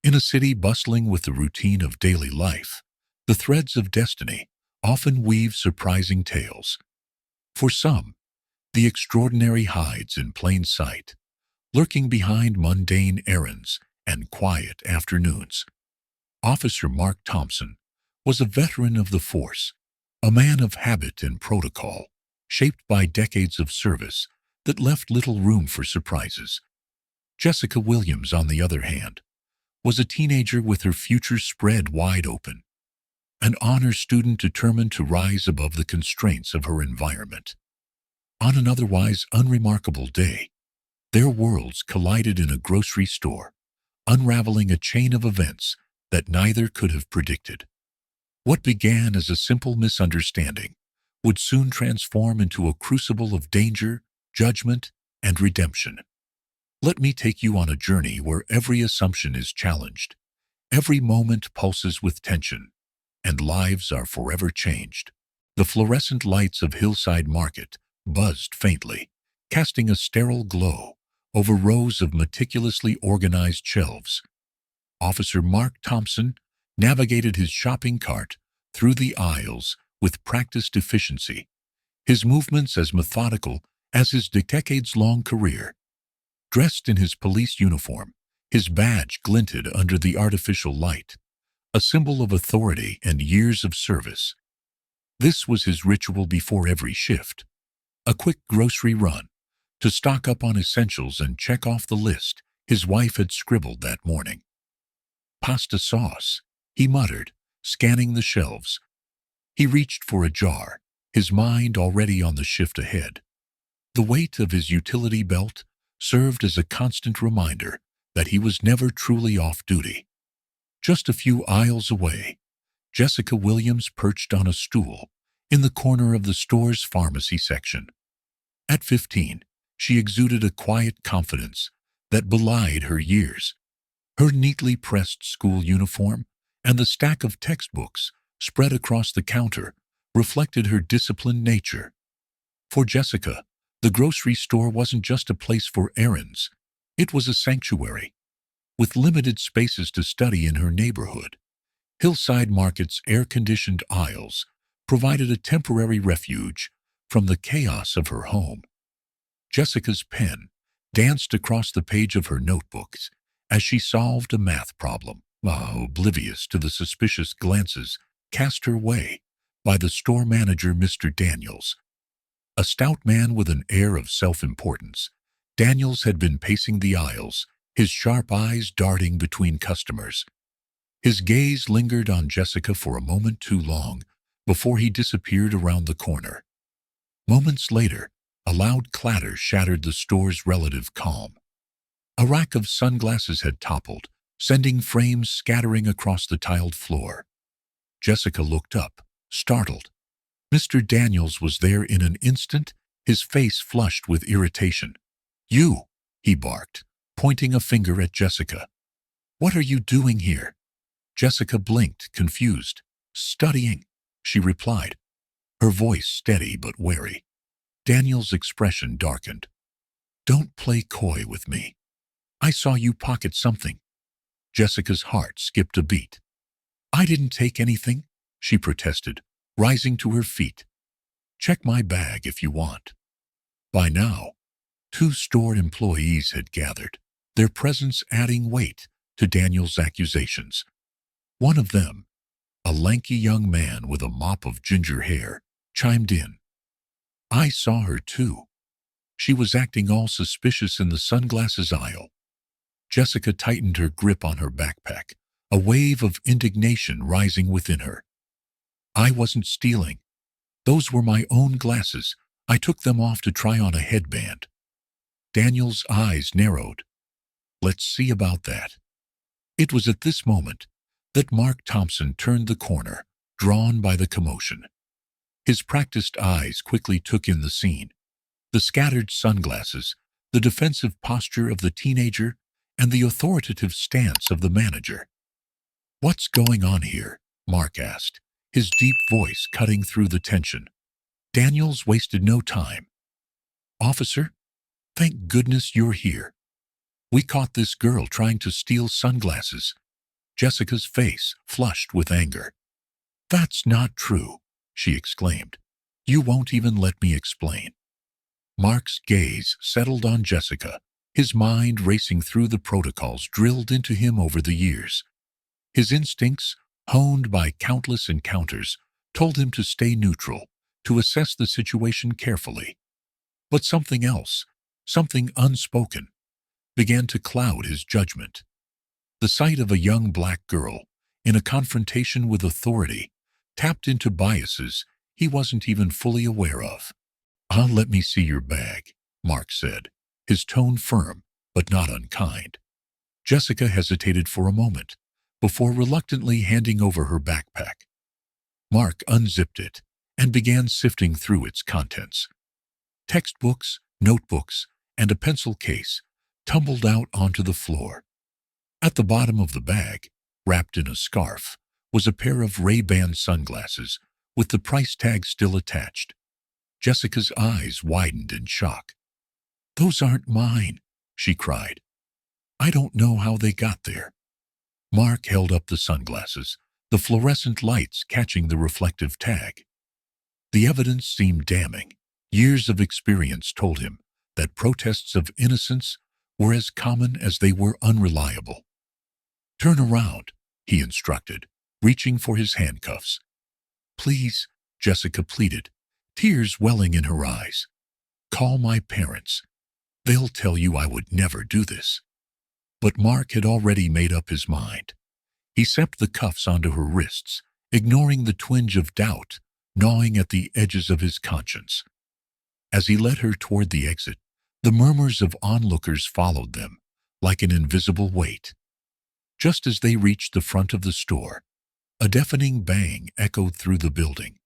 In a city bustling with the routine of daily life, the threads of destiny often weave surprising tales. For some, the extraordinary hides in plain sight, lurking behind mundane errands and quiet afternoons. Officer Mark Thompson was a veteran of the force, a man of habit and protocol, shaped by decades of service that left little room for surprises. Jessica Williams, on the other hand, was a teenager with her future spread wide open, an honor student determined to rise above the constraints of her environment. On an otherwise unremarkable day, their worlds collided in a grocery store, unraveling a chain of events that neither could have predicted. What began as a simple misunderstanding would soon transform into a crucible of danger, judgment, and redemption. Let me take you on a journey where every assumption is challenged, every moment pulses with tension, and lives are forever changed. The fluorescent lights of Hillside Market buzzed faintly, casting a sterile glow over rows of meticulously organized shelves. Officer Mark Thompson navigated his shopping cart through the aisles with practiced efficiency, his movements as methodical as his decades-long career. Dressed in his police uniform, his badge glinted under the artificial light, a symbol of authority and years of service. This was his ritual before every shift, a quick grocery run to stock up on essentials and check off the list his wife had scribbled that morning. "Pasta sauce," he muttered, scanning the shelves. He reached for a jar, his mind already on the shift ahead. The weight of his utility belt served as a constant reminder that he was never truly off duty. Just a few aisles away, Jessica Williams perched on a stool in the corner of the store's pharmacy section. At 15, she exuded a quiet confidence that belied her years. Her neatly pressed school uniform and the stack of textbooks spread across the counter reflected her disciplined nature. For Jessica, the grocery store wasn't just a place for errands, it was a sanctuary. With limited spaces to study in her neighborhood, Hillside Market's air-conditioned aisles provided a temporary refuge from the chaos of her home. Jessica's pen danced across the page of her notebooks as she solved a math problem, oblivious to the suspicious glances cast her way by the store manager, Mr. Daniels. A stout man with an air of self-importance, Daniels had been pacing the aisles, his sharp eyes darting between customers. His gaze lingered on Jessica for a moment too long before he disappeared around the corner. Moments later, a loud clatter shattered the store's relative calm. A rack of sunglasses had toppled, sending frames scattering across the tiled floor. Jessica looked up, startled. Mr. Daniels was there in an instant, his face flushed with irritation. "You," he barked, pointing a finger at Jessica. "What are you doing here?" Jessica blinked, confused. "Studying," she replied, her voice steady but wary. Daniel's expression darkened. "Don't play coy with me. I saw you pocket something." Jessica's heart skipped a beat. "I didn't take anything," she protested, rising to her feet. "Check my bag if you want." By now, 2 store employees had gathered, their presence adding weight to Daniel's accusations. One of them, a lanky young man with a mop of ginger hair, chimed in. "I saw her too. She was acting all suspicious in the sunglasses aisle." Jessica tightened her grip on her backpack, a wave of indignation rising within her. "I wasn't stealing. Those were my own glasses. I took them off to try on a headband." Daniel's eyes narrowed. "Let's see about that." It was at this moment that Mark Thompson turned the corner, drawn by the commotion. His practiced eyes quickly took in the scene. The scattered sunglasses, the defensive posture of the teenager, and the authoritative stance of the manager. "What's going on here?" Mark asked, his deep voice cutting through the tension. Daniels wasted no time. "Officer, thank goodness you're here. We caught this girl trying to steal sunglasses." Jessica's face flushed with anger. "That's not true," she exclaimed. "You won't even let me explain." Mark's gaze settled on Jessica, his mind racing through the protocols drilled into him over the years. His instincts, honed by countless encounters, told him to stay neutral, to assess the situation carefully. But something else, something unspoken, began to cloud his judgment. The sight of a young black girl in a confrontation with authority tapped into biases he wasn't even fully aware of. Let me see your bag," Mark said, his tone firm but not unkind. Jessica hesitated for a moment before reluctantly handing over her backpack. Mark unzipped it and began sifting through its contents. Textbooks, notebooks, and a pencil case tumbled out onto the floor. At the bottom of the bag, wrapped in a scarf, was a pair of Ray-Ban sunglasses with the price tag still attached. Jessica's eyes widened in shock. "Those aren't mine," she cried. "I don't know how they got there." Mark held up the sunglasses, the fluorescent lights catching the reflective tag. The evidence seemed damning. Years of experience told him that protests of innocence were as common as they were unreliable. "Turn around," he instructed, reaching for his handcuffs. "Please," Jessica pleaded, tears welling in her eyes. "Call my parents. They'll tell you I would never do this." But Mark had already made up his mind. He stepped the cuffs onto her wrists, ignoring the twinge of doubt gnawing at the edges of his conscience. As he led her toward the exit, the murmurs of onlookers followed them, like an invisible weight. Just as they reached the front of the store, a deafening bang echoed through the building.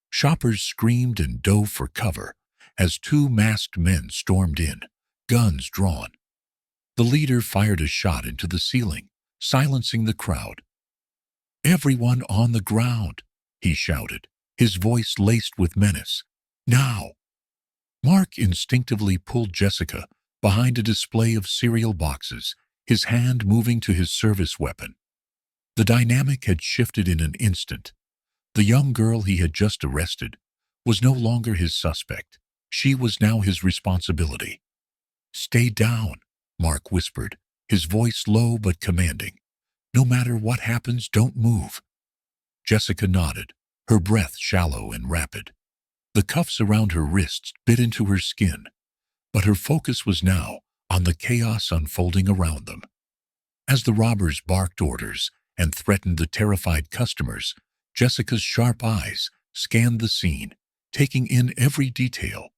Shoppers screamed and dove for cover as two masked men stormed in, guns drawn. The leader fired a shot into the ceiling, silencing the crowd. "Everyone on the ground," he shouted, his voice laced with menace. "Now!" Mark instinctively pulled Jessica behind a display of cereal boxes, his hand moving to his service weapon. The dynamic had shifted in an instant. The young girl he had just arrested was no longer his suspect. She was now his responsibility. "Stay down," Mark whispered, his voice low but commanding. "No matter what happens, don't move." Jessica nodded, her breath shallow and rapid. The cuffs around her wrists bit into her skin, but her focus was now on the chaos unfolding around them. As the robbers barked orders and threatened the terrified customers, Jessica's sharp eyes scanned the scene, taking in every detail.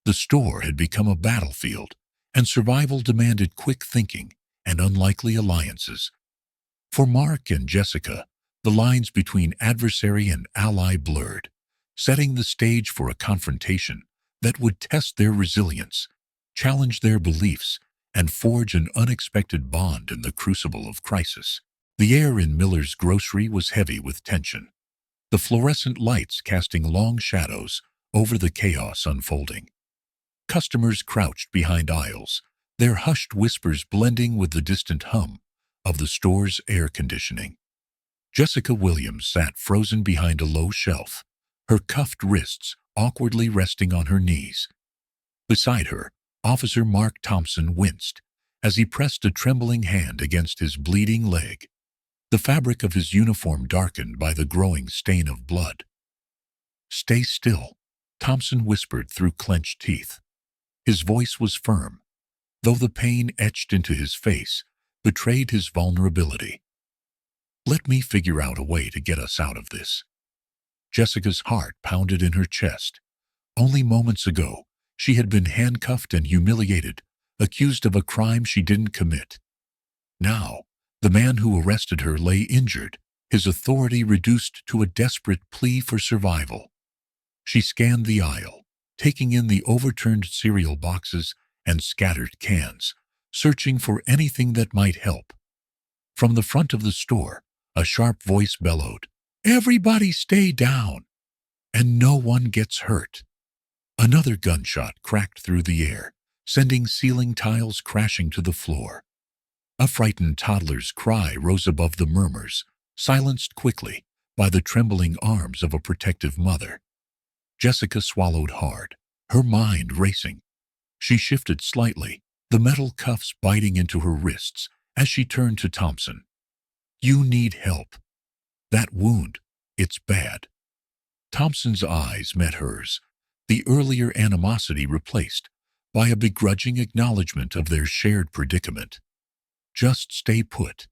The store had become a battlefield, and survival demanded quick thinking and unlikely alliances. For Mark and Jessica, the lines between adversary and ally blurred, setting the stage for a confrontation that would test their resilience, challenge their beliefs, and forge an unexpected bond in the crucible of crisis. The air in Miller's grocery was heavy with tension, the fluorescent lights casting long shadows over the chaos unfolding. Customers crouched behind aisles, their hushed whispers blending with the distant hum of the store's air conditioning. Jessica Williams sat frozen behind a low shelf, her cuffed wrists awkwardly resting on her knees. Beside her, Officer Mark Thompson winced as he pressed a trembling hand against his bleeding leg, the fabric of his uniform darkened by the growing stain of blood. "Stay still," Thompson whispered through clenched teeth. His voice was firm, though the pain etched into his face betrayed his vulnerability. "Let me figure out a way to get us out of this." Jessica's heart pounded in her chest. Only moments ago, she had been handcuffed and humiliated, accused of a crime she didn't commit. Now, the man who arrested her lay injured, his authority reduced to a desperate plea for survival. She scanned the aisle, taking in the overturned cereal boxes and scattered cans, searching for anything that might help. From the front of the store, a sharp voice bellowed, "Everybody stay down, and no one gets hurt." Another gunshot cracked through the air, sending ceiling tiles crashing to the floor. A frightened toddler's cry rose above the murmurs, silenced quickly by the trembling arms of a protective mother. Jessica swallowed hard, her mind racing. She shifted slightly, the metal cuffs biting into her wrists as she turned to Thompson. "You need help. That wound, it's bad." Thompson's eyes met hers, the earlier animosity replaced by a begrudging acknowledgement of their shared predicament. "Just stay put.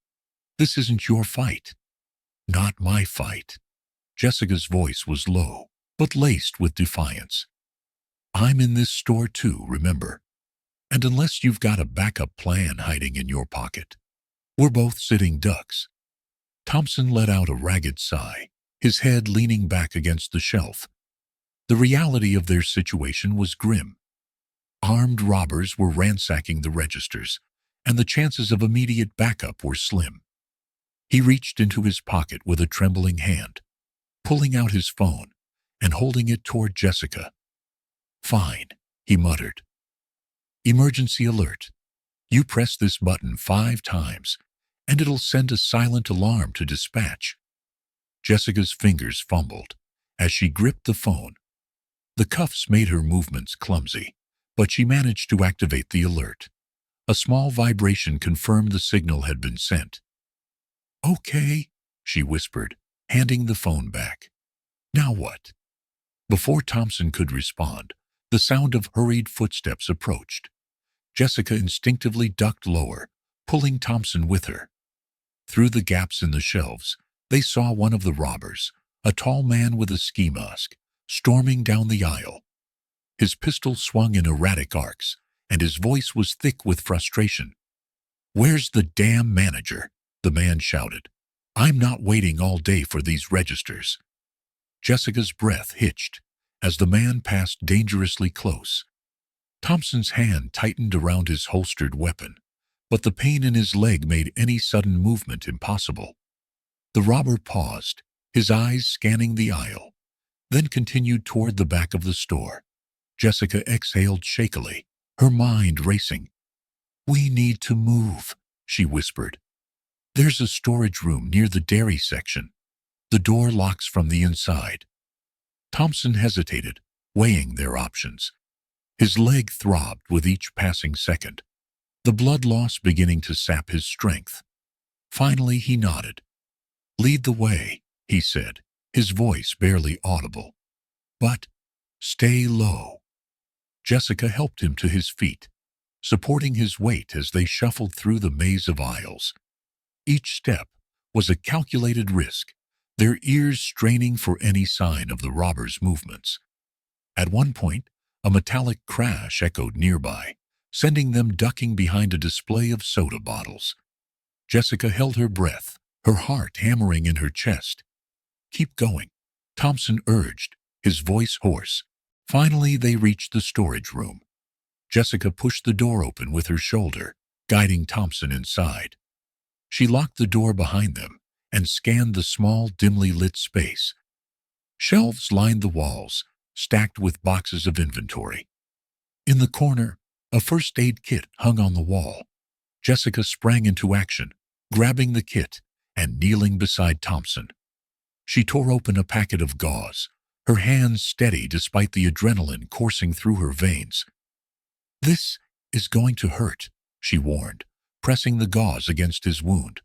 This isn't your fight." "Not my fight." Jessica's voice was low, but laced with defiance. "I'm in this store too, remember? And unless you've got a backup plan hiding in your pocket, we're both sitting ducks." Thompson let out a ragged sigh, his head leaning back against the shelf. The reality of their situation was grim. Armed robbers were ransacking the registers, and the chances of immediate backup were slim. He reached into his pocket with a trembling hand, pulling out his phone and holding it toward Jessica. "Fine," he muttered. "Emergency alert. You press this button 5 times, and it'll send a silent alarm to dispatch." Jessica's fingers fumbled as she gripped the phone. The cuffs made her movements clumsy, but she managed to activate the alert. A small vibration confirmed the signal had been sent. "Okay," she whispered, handing the phone back. "Now what?" Before Thompson could respond, the sound of hurried footsteps approached. Jessica instinctively ducked lower, pulling Thompson with her. Through the gaps in the shelves, they saw one of the robbers, a tall man with a ski mask, storming down the aisle. His pistol swung in erratic arcs, and his voice was thick with frustration. "Where's the damn manager?" the man shouted. "I'm not waiting all day for these registers." Jessica's breath hitched as the man passed dangerously close. Thompson's hand tightened around his holstered weapon, but the pain in his leg made any sudden movement impossible. The robber paused, his eyes scanning the aisle, then continued toward the back of the store. Jessica exhaled shakily, her mind racing. "We need to move," she whispered. "There's a storage room near the dairy section. The door locks from the inside." Thompson hesitated, weighing their options. His leg throbbed with each passing second, the blood loss beginning to sap his strength. Finally, he nodded. "Lead the way," he said, his voice barely audible. "But stay low." Jessica helped him to his feet, supporting his weight as they shuffled through the maze of aisles. Each step was a calculated risk, their ears straining for any sign of the robbers' movements. At one point, a metallic crash echoed nearby, sending them ducking behind a display of soda bottles. Jessica held her breath, her heart hammering in her chest. "Keep going," Thompson urged, his voice hoarse. Finally, they reached the storage room. Jessica pushed the door open with her shoulder, guiding Thompson inside. She locked the door behind them and scanned the small, dimly lit space. Shelves lined the walls, stacked with boxes of inventory. In the corner, a first aid kit hung on the wall. Jessica sprang into action, grabbing the kit and kneeling beside Thompson. She tore open a packet of gauze, her hands steady despite the adrenaline coursing through her veins. "This is going to hurt," she warned, pressing the gauze against his wound.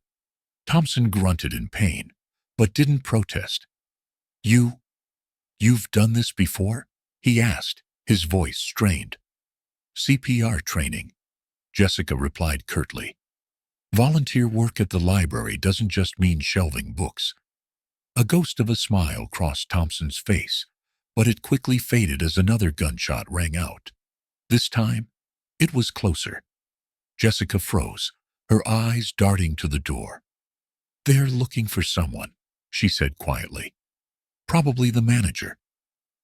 Thompson grunted in pain, but didn't protest. You've done this before?" he asked, his voice strained. "CPR training," Jessica replied curtly. "Volunteer work at the library doesn't just mean shelving books." A ghost of a smile crossed Thompson's face, but it quickly faded as another gunshot rang out. This time, it was closer. Jessica froze, her eyes darting to the door. "They're looking for someone," she said quietly. "Probably the manager."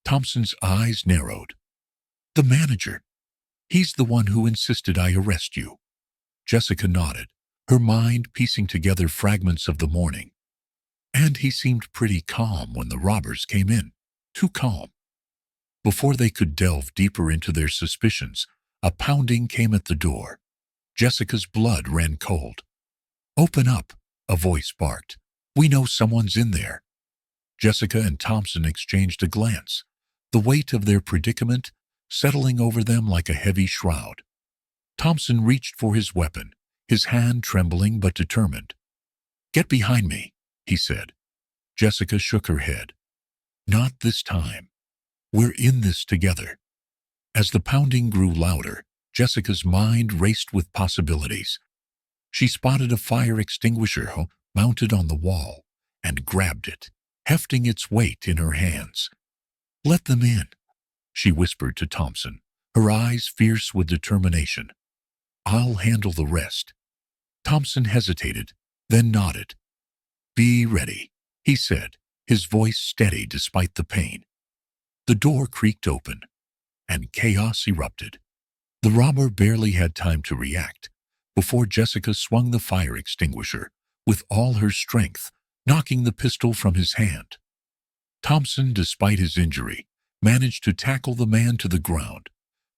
Thompson's eyes narrowed. "The manager? He's the one who insisted I arrest you." Jessica nodded, her mind piecing together fragments of the morning. "And he seemed pretty calm when the robbers came in. Too calm." Before they could delve deeper into their suspicions, a pounding came at the door. Jessica's blood ran cold, "Open up," a voice barked. "We know someone's in there." Jessica and Thompson exchanged a glance, the weight of their predicament settling over them like a heavy shroud. Thompson reached for his weapon, his hand trembling but determined. "Get behind me," he said. Jessica shook her head. "Not this time. We're in this together." As the pounding grew louder, Jessica's mind raced with possibilities. She spotted a fire extinguisher mounted on the wall and grabbed it, hefting its weight in her hands. "Let them in," she whispered to Thompson, her eyes fierce with determination. "I'll handle the rest." Thompson hesitated, then nodded. "Be ready," he said, his voice steady despite the pain. The door creaked open, and chaos erupted. The robber barely had time to react before Jessica swung the fire extinguisher with all her strength, knocking the pistol from his hand. Thompson, despite his injury, managed to tackle the man to the ground,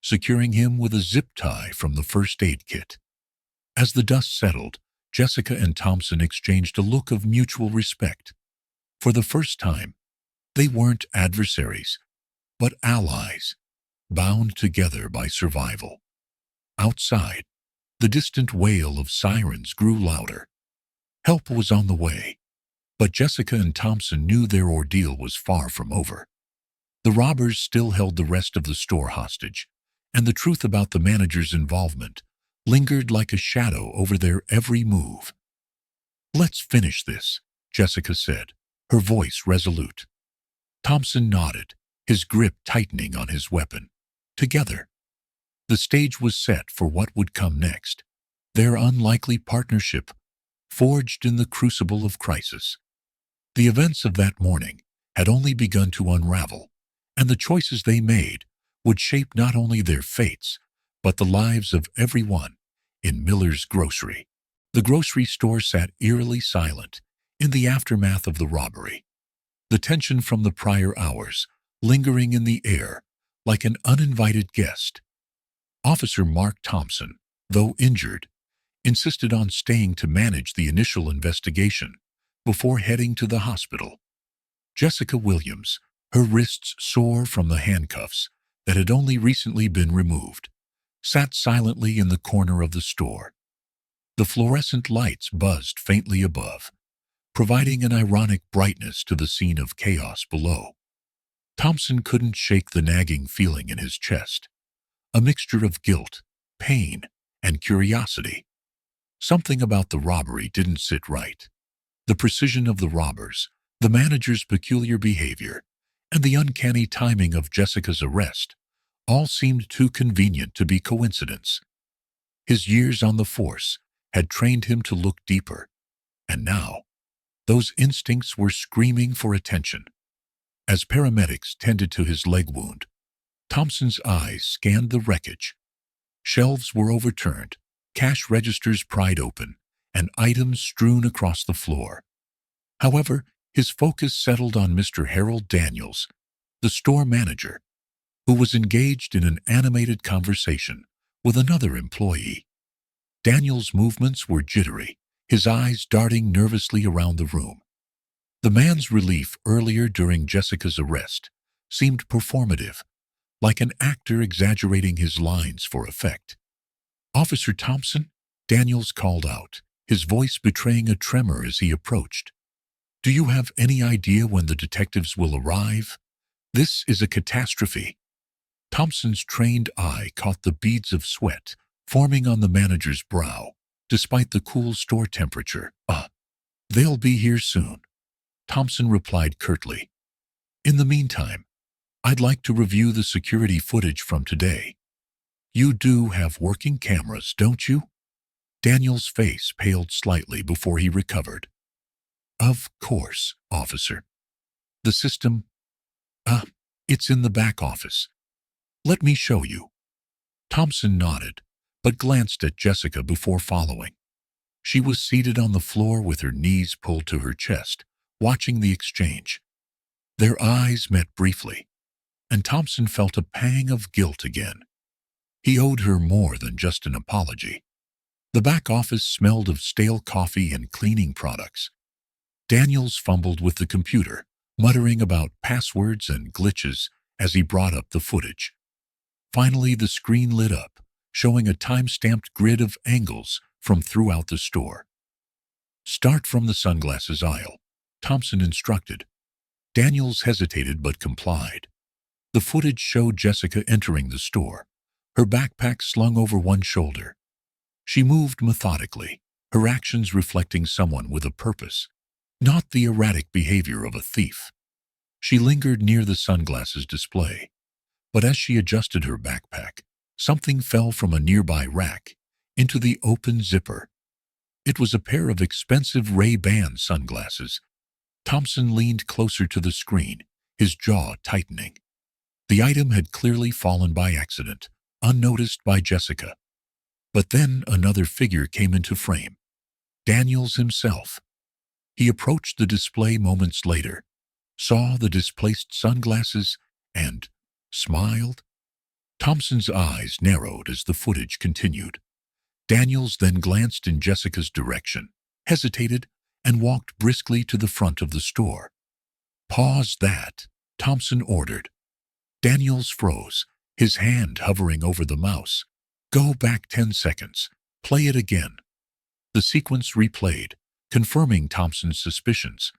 securing him with a zip tie from the first aid kit. As the dust settled, Jessica and Thompson exchanged a look of mutual respect. For the first time, they weren't adversaries, but allies, bound together by survival. Outside, the distant wail of sirens grew louder. Help was on the way, but Jessica and Thompson knew their ordeal was far from over. The robbers still held the rest of the store hostage, and the truth about the manager's involvement lingered like a shadow over their every move. "Let's finish this," Jessica said, her voice resolute. Thompson nodded, his grip tightening on his weapon. Together, the stage was set for what would come next, their unlikely partnership, forged in the crucible of crisis. The events of that morning had only begun to unravel, and the choices they made would shape not only their fates, but the lives of everyone in Miller's grocery. The grocery store sat eerily silent in the aftermath of the robbery, the tension from the prior hours lingering in the air like an uninvited guest. Officer Mark Thompson, though injured, insisted on staying to manage the initial investigation before heading to the hospital. Jessica Williams, her wrists sore from the handcuffs that had only recently been removed, sat silently in the corner of the store. The fluorescent lights buzzed faintly above, providing an ironic brightness to the scene of chaos below. Thompson couldn't shake the nagging feeling in his chest, a mixture of guilt, pain, and curiosity. Something about the robbery didn't sit right. The precision of the robbers, the manager's peculiar behavior, and the uncanny timing of Jessica's arrest all seemed too convenient to be coincidence. His years on the force had trained him to look deeper, and now those instincts were screaming for attention. As paramedics tended to his leg wound, Thompson's eyes scanned the wreckage. Shelves were overturned, cash registers pried open, and items strewn across the floor. However, his focus settled on Mr. Harold Daniels, the store manager, who was engaged in an animated conversation with another employee. Daniels' movements were jittery, his eyes darting nervously around the room. The man's relief earlier during Jessica's arrest seemed performative, like an actor exaggerating his lines for effect. "Officer Thompson," Daniels called out, his voice betraying a tremor as he approached. "Do you have any idea when the detectives will arrive? This is a catastrophe." Thompson's trained eye caught the beads of sweat forming on the manager's brow, despite the cool store temperature. They'll be here soon," Thompson replied curtly. "In the meantime, I'd like to review the security footage from today. You do have working cameras, don't you?" Daniel's face paled slightly before he recovered. "Of course, officer. The system, it's in the back office. Let me show you." Thompson nodded, but glanced at Jessica before following. She was seated on the floor with her knees pulled to her chest, watching the exchange. Their eyes met briefly, and Thompson felt a pang of guilt again. He owed her more than just an apology. The back office smelled of stale coffee and cleaning products. Daniels fumbled with the computer, muttering about passwords and glitches as he brought up the footage. Finally, the screen lit up, showing a time-stamped grid of angles from throughout the store. "Start from the sunglasses aisle," Thompson instructed. Daniels hesitated but complied. The footage showed Jessica entering the store, her backpack slung over one shoulder. She moved methodically, her actions reflecting someone with a purpose, not the erratic behavior of a thief. She lingered near the sunglasses display, but as she adjusted her backpack, something fell from a nearby rack into the open zipper. It was a pair of expensive Ray-Ban sunglasses. Thompson leaned closer to the screen, his jaw tightening. The item had clearly fallen by accident, unnoticed by Jessica. But then another figure came into frame. Daniels himself. He approached the display moments later, saw the displaced sunglasses, and smiled. Thompson's eyes narrowed as the footage continued. Daniels then glanced in Jessica's direction, hesitated, and walked briskly to the front of the store. "Pause that," Thompson ordered. Daniels froze, his hand hovering over the mouse. "Go back 10 seconds. Play it again." The sequence replayed, confirming Thompson's suspicions.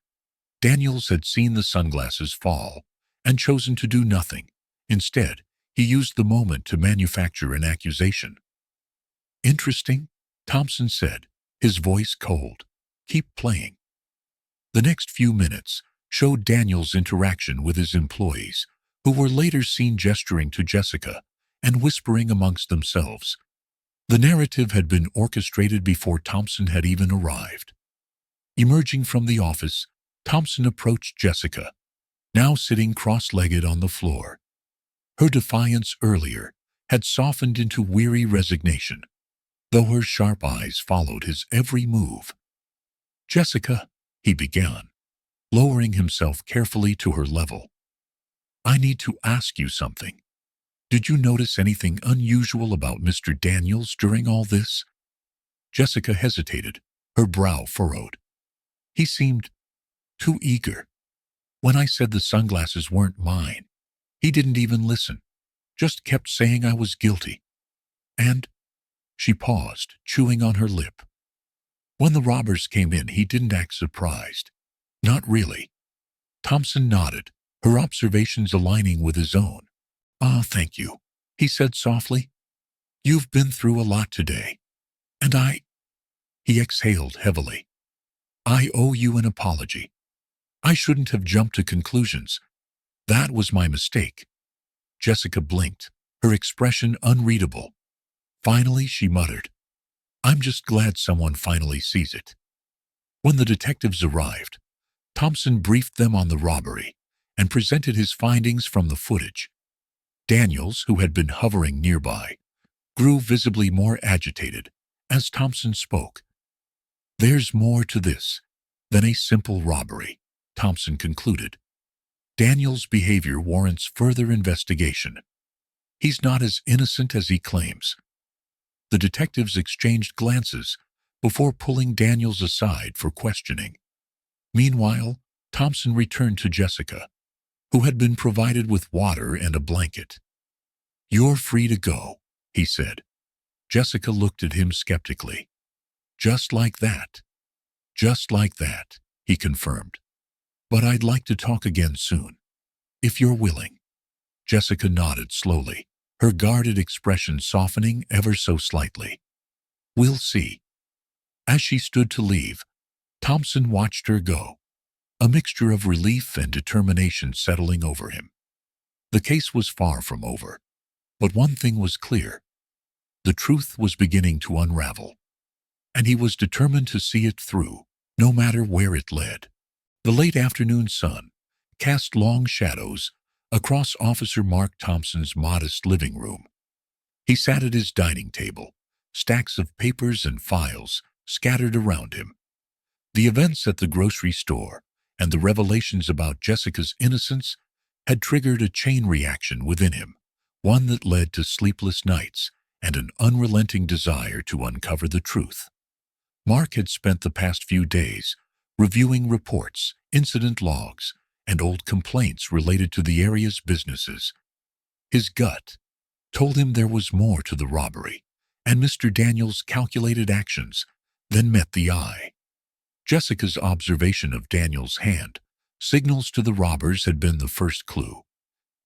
Daniels had seen the sunglasses fall and chosen to do nothing. Instead, he used the moment to manufacture an accusation. "Interesting," Thompson said, his voice cold. "Keep playing." The next few minutes showed Daniels' interaction with his employees, who were later seen gesturing to Jessica and whispering amongst themselves. The narrative had been orchestrated before Thompson had even arrived. Emerging from the office, Thompson approached Jessica, now sitting cross-legged on the floor. Her defiance earlier had softened into weary resignation, though her sharp eyes followed his every move. "Jessica," he began, lowering himself carefully to her level. "I need to ask you something. Did you notice anything unusual about Mr. Daniels during all this?" Jessica hesitated, her brow furrowed. "He seemed too eager. When I said the sunglasses weren't mine, he didn't even listen, just kept saying I was guilty. And—" she paused, chewing on her lip. "When the robbers came in, he didn't act surprised." "Not really." Thompson nodded, her observations aligning with his own. "Ah, thank you," he said softly. "You've been through a lot today. And he exhaled heavily. "I owe you an apology. I shouldn't have jumped to conclusions. That was my mistake." Jessica blinked, her expression unreadable. Finally, she muttered, "I'm just glad someone finally sees it." When the detectives arrived, Thompson briefed them on the robbery and presented his findings from the footage. Daniels, who had been hovering nearby, grew visibly more agitated as Thompson spoke. "There's more to this than a simple robbery," Thompson concluded. "Daniels' behavior warrants further investigation. He's not as innocent as he claims." The detectives exchanged glances before pulling Daniels aside for questioning. Meanwhile, Thompson returned to Jessica, who had been provided with water and a blanket. "You're free to go," he said. Jessica looked at him skeptically. "Just like that." "Just like that," he confirmed. "But I'd like to talk again soon, if you're willing." Jessica nodded slowly, her guarded expression softening ever so slightly. "We'll see." As she stood to leave, Thompson watched her go, a mixture of relief and determination settling over him. The case was far from over, but one thing was clear. The truth was beginning to unravel, and he was determined to see it through, no matter where it led. The late afternoon sun cast long shadows across Officer Mark Thompson's modest living room. He sat at his dining table, stacks of papers and files scattered around him. The events at the grocery store and the revelations about Jessica's innocence had triggered a chain reaction within him, one that led to sleepless nights and an unrelenting desire to uncover the truth. Mark had spent the past few days reviewing reports, incident logs, and old complaints related to the area's businesses. His gut told him there was more to the robbery, and Mr. Daniels' calculated actions than met the eye. Jessica's observation of Daniels' hand signals to the robbers had been the first clue,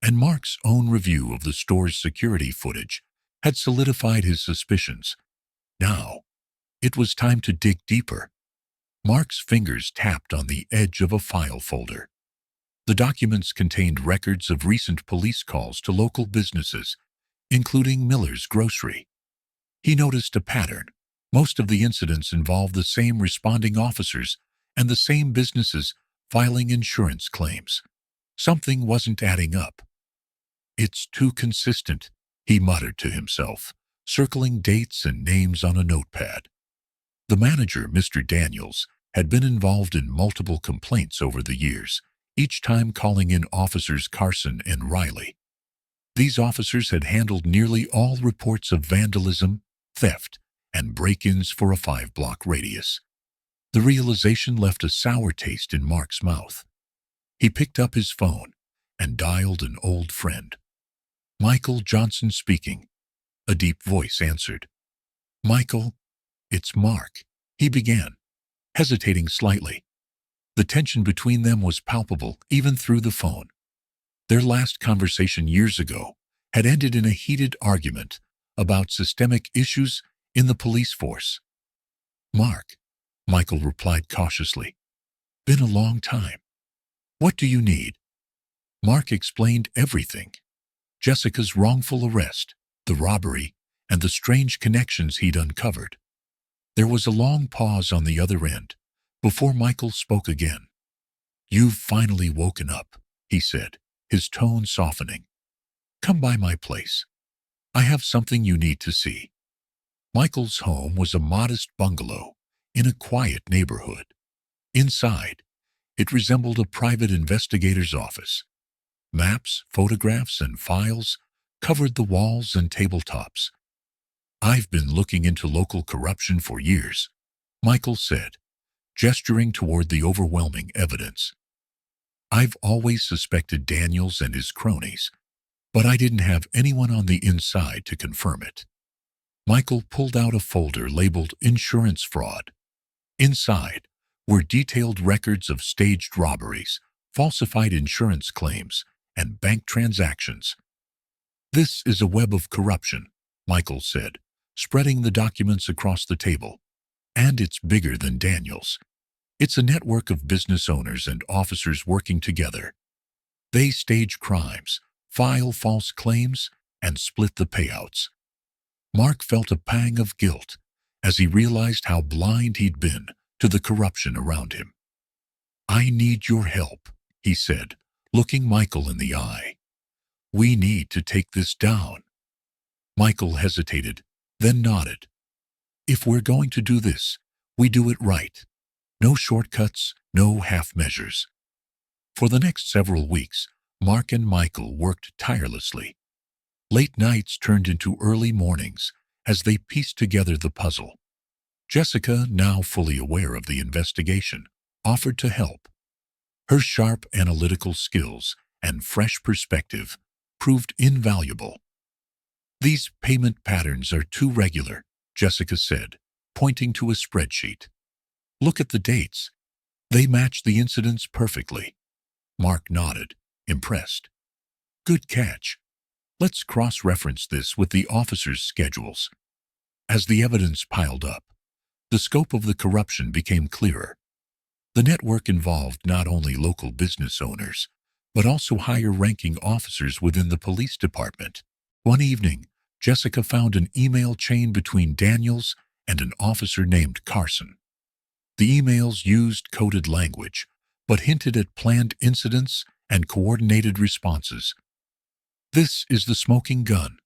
and Mark's own review of the store's security footage had solidified his suspicions. Now, it was time to dig deeper. Mark's fingers tapped on the edge of a file folder. The documents contained records of recent police calls to local businesses, including Miller's Grocery. He noticed a pattern. Most of the incidents involved the same responding officers and the same businesses filing insurance claims. Something wasn't adding up. "It's too consistent," he muttered to himself, circling dates and names on a notepad. The manager, Mr. Daniels, had been involved in multiple complaints over the years, each time calling in officers Carson and Riley. These officers had handled nearly all reports of vandalism, theft, and break-ins for a 5-block radius. The realization left a sour taste in Mark's mouth. He picked up his phone and dialed an old friend. "Michael Johnson speaking," a deep voice answered. "Michael, it's Mark," he began, hesitating slightly. The tension between them was palpable even through the phone. Their last conversation years ago had ended in a heated argument about systemic issues in the police force. "Mark," Michael replied cautiously. "Been a long time. What do you need?" Mark explained everything. Jessica's wrongful arrest, the robbery, and the strange connections he'd uncovered. There was a long pause on the other end before Michael spoke again. "You've finally woken up," he said, his tone softening. "Come by my place. I have something you need to see." Michael's home was a modest bungalow in a quiet neighborhood. Inside, it resembled a private investigator's office. Maps, photographs, and files covered the walls and tabletops. "I've been looking into local corruption for years," Michael said, gesturing toward the overwhelming evidence. "I've always suspected Daniels and his cronies, but I didn't have anyone on the inside to confirm it." Michael pulled out a folder labeled Insurance Fraud. Inside were detailed records of staged robberies, falsified insurance claims, and bank transactions. "This is a web of corruption," Michael said, spreading the documents across the table. "And it's bigger than Daniels. It's a network of business owners and officers working together. They stage crimes, file false claims, and split the payouts." Mark felt a pang of guilt as he realized how blind he'd been to the corruption around him. "I need your help," he said, looking Michael in the eye. "We need to take this down." Michael hesitated, then nodded. "If we're going to do this, we do it right. No shortcuts, no half measures." For the next several weeks, Mark and Michael worked tirelessly. Late nights turned into early mornings as they pieced together the puzzle. Jessica, now fully aware of the investigation, offered to help. Her sharp analytical skills and fresh perspective proved invaluable. "These payment patterns are too regular," Jessica said, pointing to a spreadsheet. "Look at the dates. They match the incidents perfectly." Mark nodded, impressed. "Good catch. Let's cross-reference this with the officers' schedules." As the evidence piled up, the scope of the corruption became clearer. The network involved not only local business owners, but also higher-ranking officers within the police department. One evening, Jessica found an email chain between Daniels and an officer named Carson. The emails used coded language, but hinted at planned incidents and coordinated responses. "This is the smoking gun,"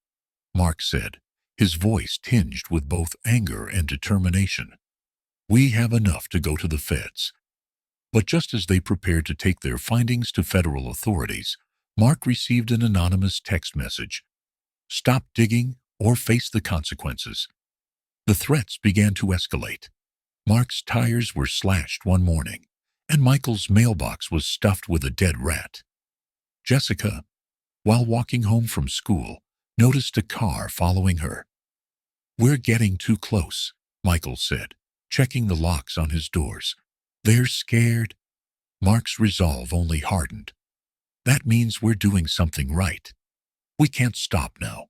Mark said, his voice tinged with both anger and determination. "We have enough to go to the feds." But just as they prepared to take their findings to federal authorities, Mark received an anonymous text message. "Stop digging. or face the consequences. The threats began to escalate. Mark's tires were slashed one morning, and Michael's mailbox was stuffed with a dead rat. Jessica, while walking home from school, noticed a car following her. "We're getting too close," Michael said, checking the locks on his doors. "They're scared." Mark's resolve only hardened. "That means we're doing something right. We can't stop now."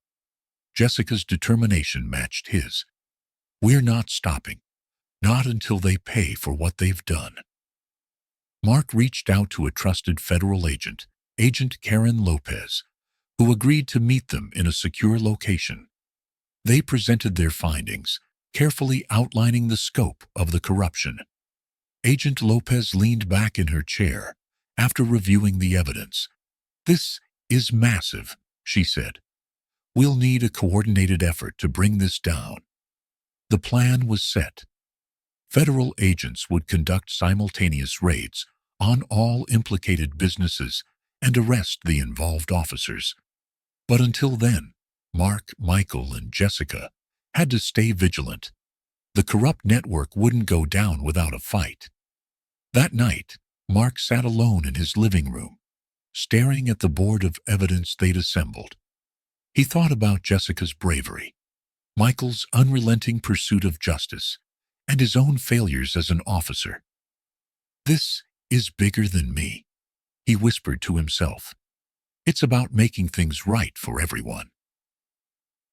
Jessica's determination matched his. "We're not stopping. Not until they pay for what they've done." Mark reached out to a trusted federal agent, Agent Karen Lopez, who agreed to meet them in a secure location. They presented their findings, carefully outlining the scope of the corruption. Agent Lopez leaned back in her chair after reviewing the evidence. "This is massive," she said. "We'll need a coordinated effort to bring this down." The plan was set. Federal agents would conduct simultaneous raids on all implicated businesses and arrest the involved officers. But until then, Mark, Michael, and Jessica had to stay vigilant. The corrupt network wouldn't go down without a fight. That night, Mark sat alone in his living room, staring at the board of evidence they'd assembled. He thought about Jessica's bravery, Michael's unrelenting pursuit of justice, and his own failures as an officer. "This is bigger than me," he whispered to himself. "It's about making things right for everyone."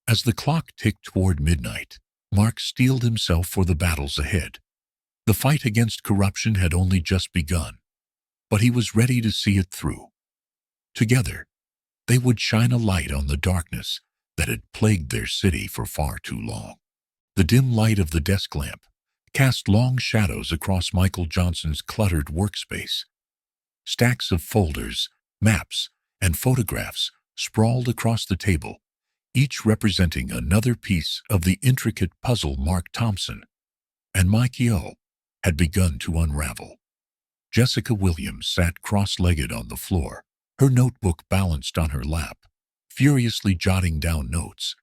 As the clock ticked toward midnight, Mark steeled himself for the battles ahead. The fight against corruption had only just begun, but he was ready to see it through. Together, they would shine a light on the darkness that had plagued their city for far too long. The dim light of the desk lamp cast long shadows across Michael Johnson's cluttered workspace. Stacks of folders, maps, and photographs sprawled across the table, each representing another piece of the intricate puzzle Mark Thompson and Mike Yo had begun to unravel. Jessica Williams sat cross-legged on the floor, her notebook balanced on her lap, furiously jotting down notes.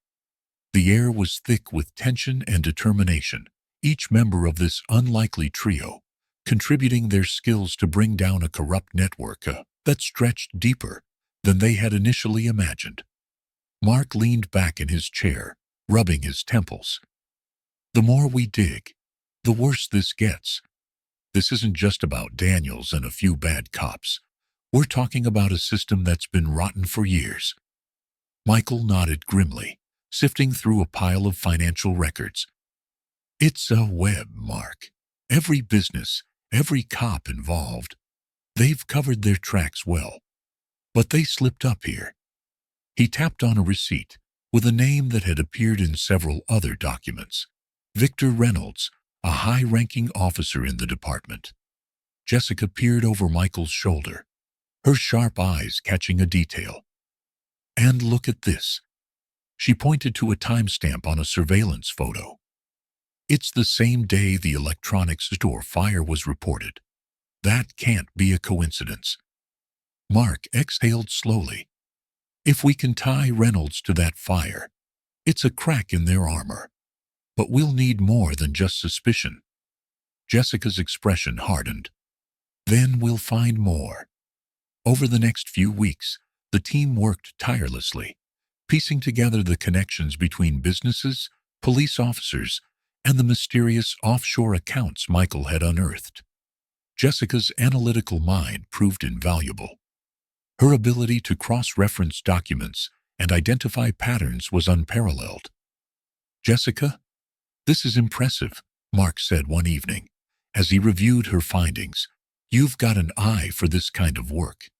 The air was thick with tension and determination, each member of this unlikely trio contributing their skills to bring down a corrupt network that stretched deeper than they had initially imagined. Mark leaned back in his chair, rubbing his temples. "The more we dig, the worse this gets. This isn't just about Daniels and a few bad cops. We're talking about a system that's been rotten for years." Michael nodded grimly, sifting through a pile of financial records. "It's a web, Mark. Every business, every cop involved. They've covered their tracks well. But they slipped up here." He tapped on a receipt with a name that had appeared in several other documents. Victor Reynolds, a high-ranking officer in the department. Jessica peered over Michael's shoulder, her sharp eyes catching a detail. "And look at this." She pointed to a timestamp on a surveillance photo. "It's the same day the electronics store fire was reported. That can't be a coincidence." Mark exhaled slowly. "If we can tie Reynolds to that fire, it's a crack in their armor. But we'll need more than just suspicion." Jessica's expression hardened. "Then we'll find more." Over the next few weeks, the team worked tirelessly, piecing together the connections between businesses, police officers, and the mysterious offshore accounts Michael had unearthed. Jessica's analytical mind proved invaluable. Her ability to cross-reference documents and identify patterns was unparalleled. "Jessica, this is impressive," Mark said one evening, as he reviewed her findings. "You've got an eye for this kind of work.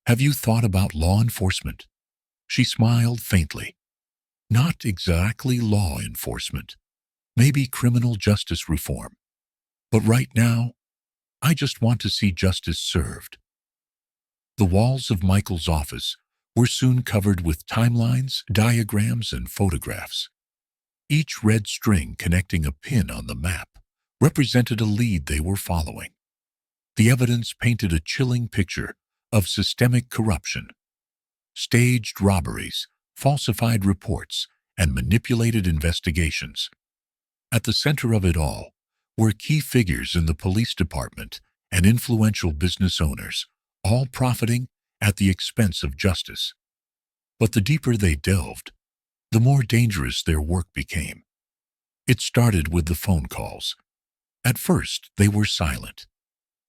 Have you thought about law enforcement?" She smiled faintly. "Not exactly law enforcement. Maybe criminal justice reform. But right now, I just want to see justice served." The walls of Michael's office were soon covered with timelines, diagrams, and photographs. Each red string connecting a pin on the map represented a lead they were following. The evidence painted a chilling picture of systemic corruption. Staged robberies, falsified reports, and manipulated investigations. At the center of it all were key figures in the police department and influential business owners, all profiting at the expense of justice. But the deeper they delved, the more dangerous their work became. It started with the phone calls. At first, they were silent,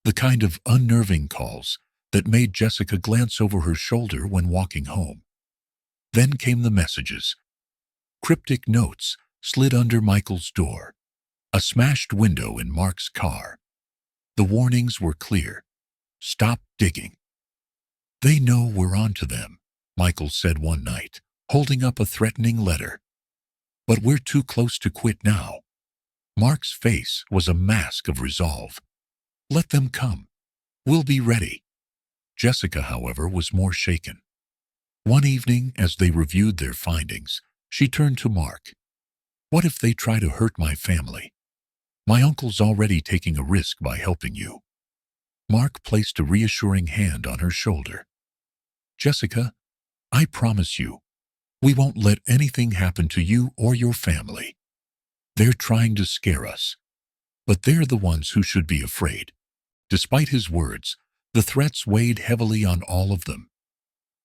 the kind of unnerving calls that made Jessica glance over her shoulder when walking home. Then came the messages. Cryptic notes slid under Michael's door, a smashed window in Mark's car. The warnings were clear. Stop digging. They know we're on to them, Michael said one night, holding up a threatening letter. But we're too close to quit now. Mark's face was a mask of resolve. Let them come. We'll be ready. Jessica, however, was more shaken. One evening, as they reviewed their findings, she turned to Mark. What if they try to hurt my family? My uncle's already taking a risk by helping you. Mark placed a reassuring hand on her shoulder. Jessica, I promise you, we won't let anything happen to you or your family. They're trying to scare us, but they're the ones who should be afraid. Despite his words, the threats weighed heavily on all of them.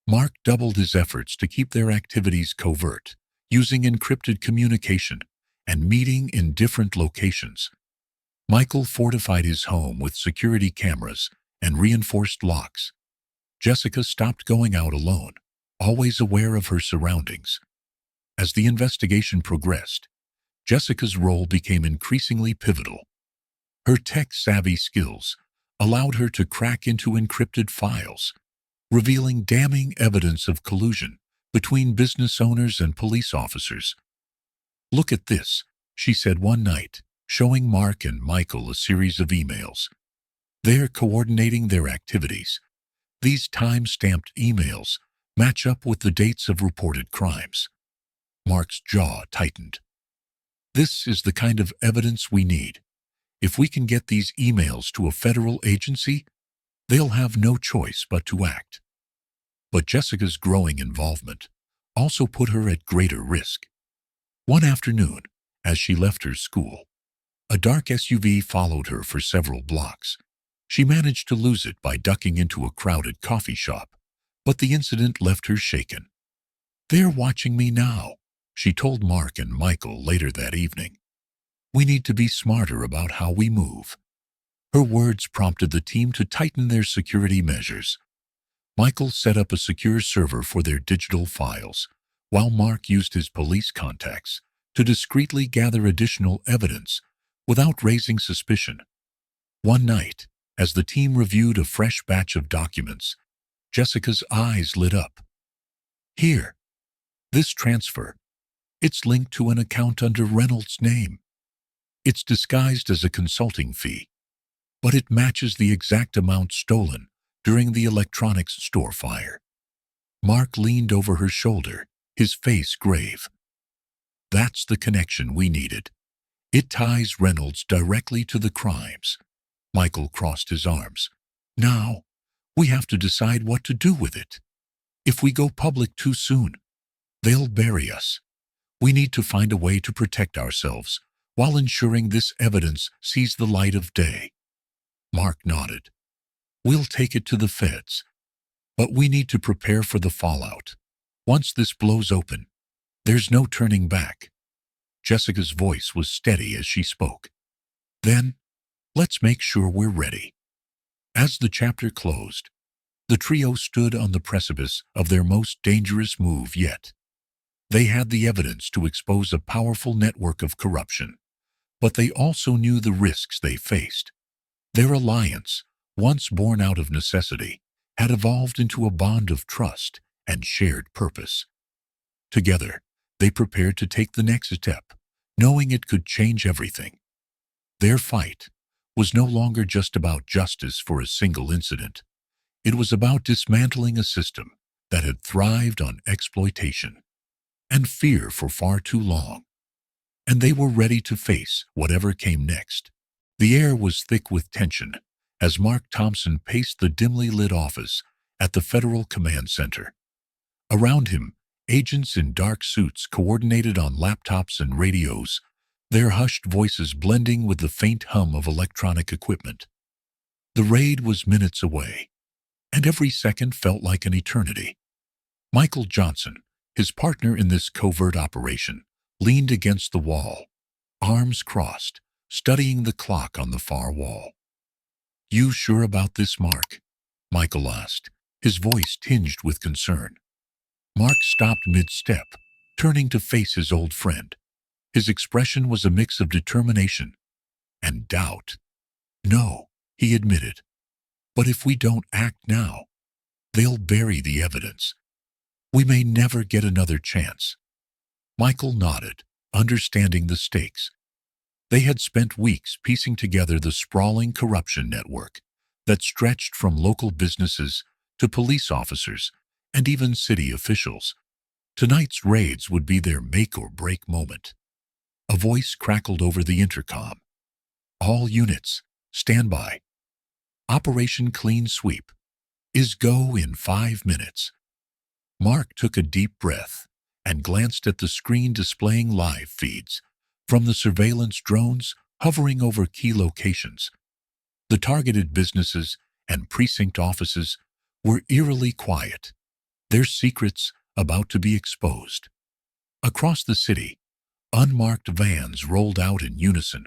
Mark doubled his efforts to keep their activities covert, using encrypted communication and meeting in different locations. Michael fortified his home with security cameras and reinforced locks. Jessica stopped going out alone, always aware of her surroundings. As the investigation progressed, Jessica's role became increasingly pivotal. Her tech-savvy skills allowed her to crack into encrypted files, revealing damning evidence of collusion between business owners and police officers. Look at this, she said one night, showing Mark and Michael a series of emails. They're coordinating their activities. These time-stamped emails match up with the dates of reported crimes. Mark's jaw tightened. This is the kind of evidence we need. If we can get these emails to a federal agency, they'll have no choice but to act. But Jessica's growing involvement also put her at greater risk. One afternoon, as she left her school, a dark SUV followed her for several blocks. She managed to lose it by ducking into a crowded coffee shop, but the incident left her shaken. They're watching me now, she told Mark and Michael later that evening. We need to be smarter about how we move. Her words prompted the team to tighten their security measures. Michael set up a secure server for their digital files, while Mark used his police contacts to discreetly gather additional evidence without raising suspicion. One night, as the team reviewed a fresh batch of documents, Jessica's eyes lit up. Here, this transfer. It's linked to an account under Reynolds' name. It's disguised as a consulting fee, but it matches the exact amount stolen during the electronics store fire. Mark leaned over her shoulder, his face grave. That's the connection we needed. It ties Reynolds directly to the crimes. Michael crossed his arms. Now, we have to decide what to do with it. If we go public too soon, they'll bury us. We need to find a way to protect ourselves while ensuring this evidence sees the light of day. Mark nodded. We'll take it to the feds, but we need to prepare for the fallout. Once this blows open, there's no turning back. Jessica's voice was steady as she spoke. Then, let's make sure we're ready. As the chapter closed, the trio stood on the precipice of their most dangerous move yet. They had the evidence to expose a powerful network of corruption, but they also knew the risks they faced. Their alliance, once born out of necessity, had evolved into a bond of trust and shared purpose. Together, they prepared to take the next step, knowing it could change everything. Their fight was no longer just about justice for a single incident. It was about dismantling a system that had thrived on exploitation and fear for far too long. And they were ready to face whatever came next. The air was thick with tension as Mark Thompson paced the dimly lit office at the Federal Command Center. Around him, Agents in dark suits coordinated on laptops and radios, their hushed voices blending with the faint hum of electronic equipment. The raid was minutes away, and every second felt like an eternity. Michael Johnson, his partner in this covert operation, leaned against the wall, arms crossed, studying the clock on the far wall. "You sure about this, Mark?" Michael asked, his voice tinged with concern. Mark stopped mid-step, turning to face his old friend. His expression was a mix of determination and doubt. "No," he admitted. "But if we don't act now, they'll bury the evidence. We may never get another chance." Michael nodded, understanding the stakes. They had spent weeks piecing together the sprawling corruption network that stretched from local businesses to police officers and even city officials. Tonight's raids would be their make-or-break moment. A voice crackled over the intercom. "All units, stand by. Operation Clean Sweep is go in 5 minutes." Mark took a deep breath and glanced at the screen displaying live feeds from the surveillance drones hovering over key locations. The targeted businesses and precinct offices were eerily quiet, their secrets about to be exposed. Across the city, unmarked vans rolled out in unison,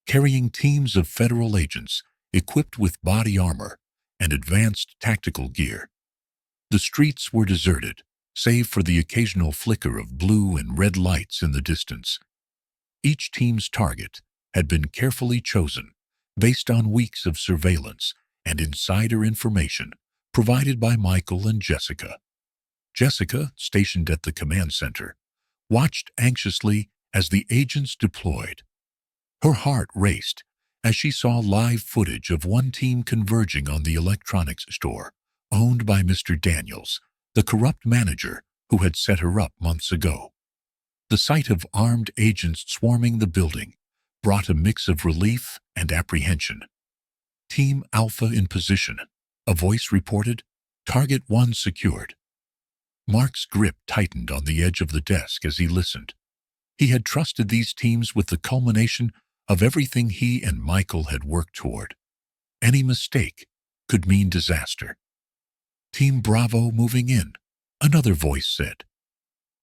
carrying teams of federal agents equipped with body armor and advanced tactical gear. The streets were deserted, save for the occasional flicker of blue and red lights in the distance. Each team's target had been carefully chosen based on weeks of surveillance and insider information provided by Michael and Jessica. Jessica, stationed at the command center, watched anxiously as the agents deployed. Her heart raced as she saw live footage of one team converging on the electronics store owned by Mr. Daniels, the corrupt manager who had set her up months ago. The sight of armed agents swarming the building brought a mix of relief and apprehension. "Team Alpha in position," a voice reported. "Target 1 secured." Mark's grip tightened on the edge of the desk as he listened. He had trusted these teams with the culmination of everything he and Michael had worked toward. Any mistake could mean disaster. "Team Bravo moving in," another voice said.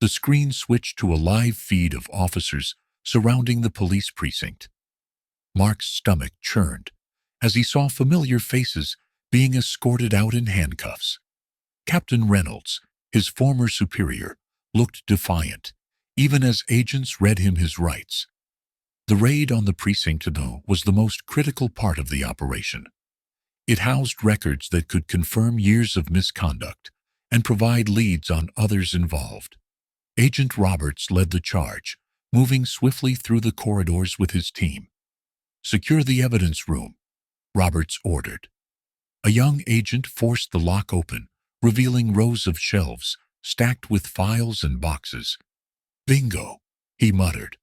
The screen switched to a live feed of officers surrounding the police precinct. Mark's stomach churned as he saw familiar faces being escorted out in handcuffs. Captain Reynolds, his former superior, looked defiant, even as agents read him his rights. The raid on the precinct, though, was the most critical part of the operation. It housed records that could confirm years of misconduct and provide leads on others involved. Agent Roberts led the charge, moving swiftly through the corridors with his team. "Secure the evidence room," Roberts ordered. A young agent forced the lock open, revealing rows of shelves stacked with files and boxes. "Bingo," he muttered,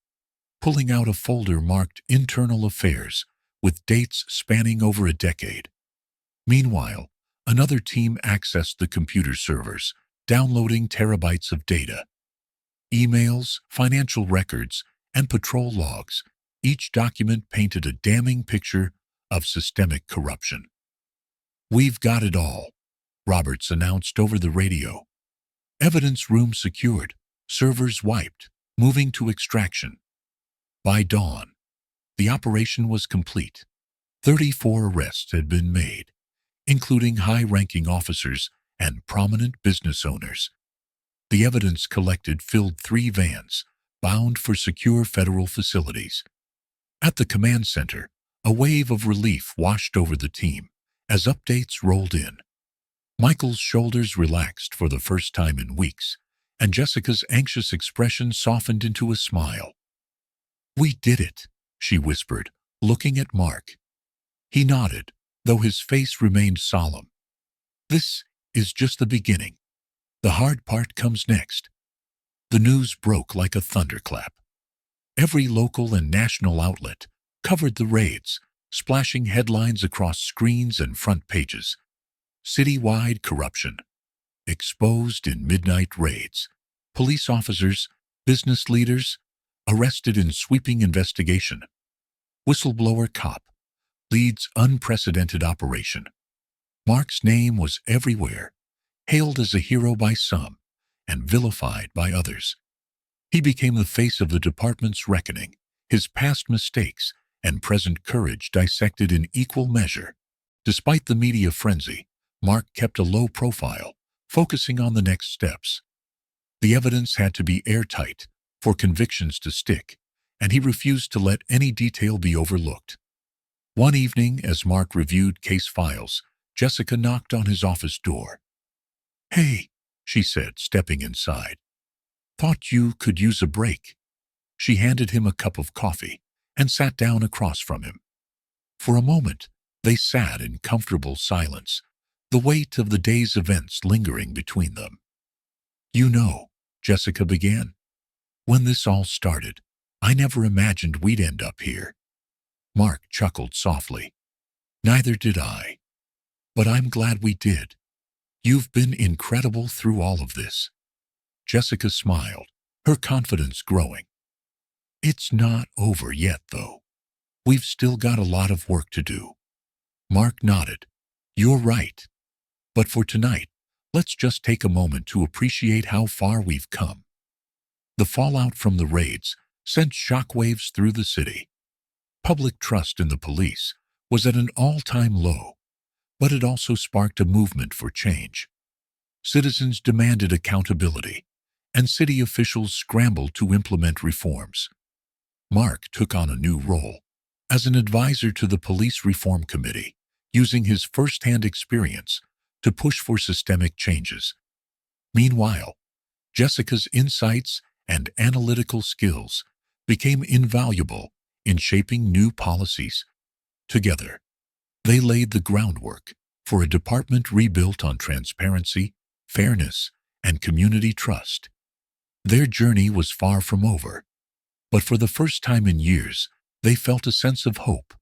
pulling out a folder marked Internal Affairs with dates spanning over a decade. Meanwhile, another team accessed the computer servers, downloading terabytes of data. Emails, financial records, and patrol logs. Each document painted a damning picture of systemic corruption. "We've got it all," Roberts announced over the radio. "Evidence room secured, servers wiped, moving to extraction." By dawn, the operation was complete. 34 arrests had been made, including high-ranking officers and prominent business owners. The evidence collected filled 3 vans, bound for secure federal facilities. At the command center, a wave of relief washed over the team as updates rolled in. Michael's shoulders relaxed for the first time in weeks, and Jessica's anxious expression softened into a smile. "We did it," she whispered, looking at Mark. He nodded, though his face remained solemn. "This is just the beginning. The hard part comes next." The news broke like a thunderclap. Every local and national outlet covered the raids, splashing headlines across screens and front pages. "Citywide corruption exposed in midnight raids." Police officers, business leaders, arrested in sweeping investigation. Whistleblower cop leads unprecedented operation. Mark's name was everywhere, hailed as a hero by some and vilified by others. He became the face of the department's reckoning, his past mistakes and present courage dissected in equal measure. Despite the media frenzy, Mark kept a low profile, focusing on the next steps. The evidence had to be airtight for convictions to stick, and he refused to let any detail be overlooked. One evening, as Mark reviewed case files, Jessica knocked on his office door. "Hey," she said, stepping inside. "Thought you could use a break." She handed him a cup of coffee and sat down across from him. For a moment, they sat in comfortable silence, the weight of the day's events lingering between them. "You know," Jessica began, "when this all started, I never imagined we'd end up here." Mark chuckled softly. "Neither did I. But I'm glad we did. You've been incredible through all of this." Jessica smiled, her confidence growing. "It's not over yet, though. We've still got a lot of work to do." Mark nodded. "You're right. But for tonight, let's just take a moment to appreciate how far we've come." The fallout from the raids sent shockwaves through the city. Public trust in the police was at an all-time low, but it also sparked a movement for change. Citizens demanded accountability, and city officials scrambled to implement reforms. Mark took on a new role as an advisor to the Police Reform Committee, using his first-hand experience to push for systemic changes. Meanwhile, Jessica's insights and analytical skills became invaluable in shaping new policies. Together, they laid the groundwork for a department rebuilt on transparency, fairness, and community trust. Their journey was far from over, but for the first time in years, they felt a sense of hope.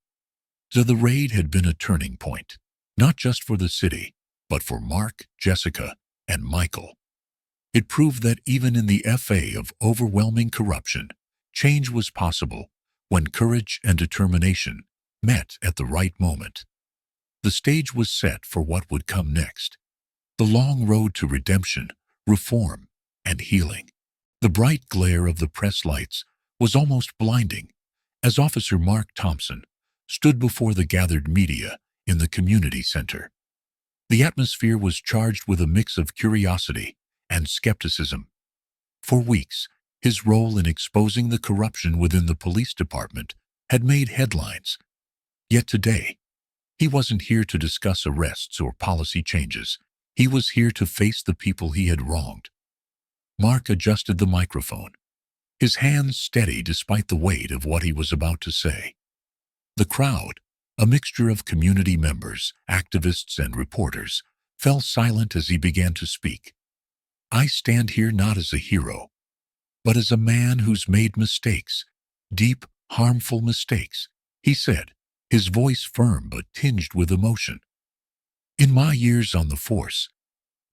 So the raid had been a turning point, not just for the city, but for Mark, Jessica, and Michael. It proved that even in the FA of overwhelming corruption, change was possible when courage and determination met at the right moment. The stage was set for what would come next. The long road to redemption, reform, and healing. The bright glare of the press lights was almost blinding as Officer Mark Thompson stood before the gathered media in the community center. The atmosphere was charged with a mix of curiosity and skepticism. For weeks, his role in exposing the corruption within the police department had made headlines. Yet today, he wasn't here to discuss arrests or policy changes. He was here to face the people he had wronged. Mark adjusted the microphone, his hands steady despite the weight of what he was about to say. The crowd, a mixture of community members, activists, and reporters, fell silent as he began to speak. "I stand here not as a hero, but as a man who's made mistakes, deep, harmful mistakes," he said, his voice firm but tinged with emotion. "In my years on the force,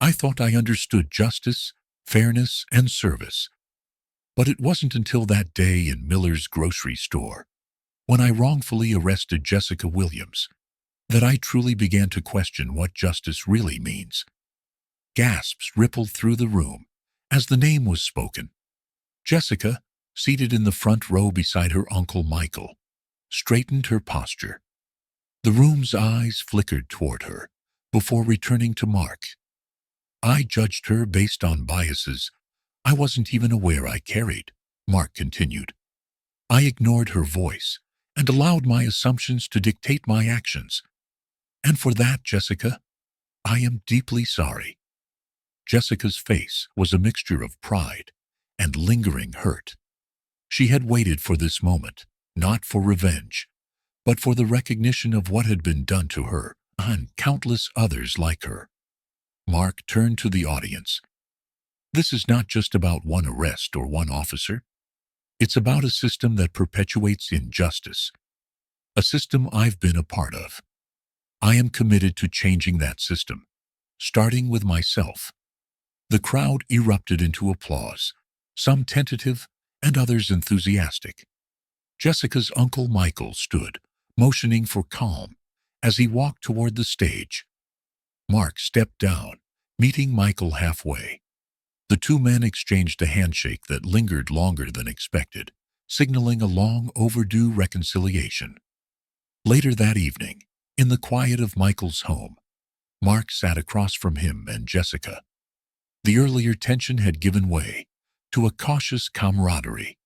I thought I understood justice, fairness, and service. But it wasn't until that day in Miller's grocery store, when I wrongfully arrested Jessica Williams, that I truly began to question what justice really means." Gasps rippled through the room as the name was spoken. Jessica, seated in the front row beside her uncle Michael, straightened her posture. The room's eyes flickered toward her before returning to Mark. "I judged her based on biases I wasn't even aware I carried," Mark continued. "I ignored her voice and allowed my assumptions to dictate my actions. And for that, Jessica, I am deeply sorry." Jessica's face was a mixture of pride and lingering hurt. She had waited for this moment, not for revenge, but for the recognition of what had been done to her and countless others like her. Mark turned to the audience. "This is not just about one arrest or one officer. It's about a system that perpetuates injustice, a system I've been a part of. I am committed to changing that system, starting with myself." The crowd erupted into applause, some tentative and others enthusiastic. Jessica's Uncle Michael stood, motioning for calm, as he walked toward the stage. Mark stepped down, meeting Michael halfway. The two men exchanged a handshake that lingered longer than expected, signaling a long overdue reconciliation. Later that evening, in the quiet of Michael's home, Mark sat across from him and Jessica. The earlier tension had given way to a cautious camaraderie.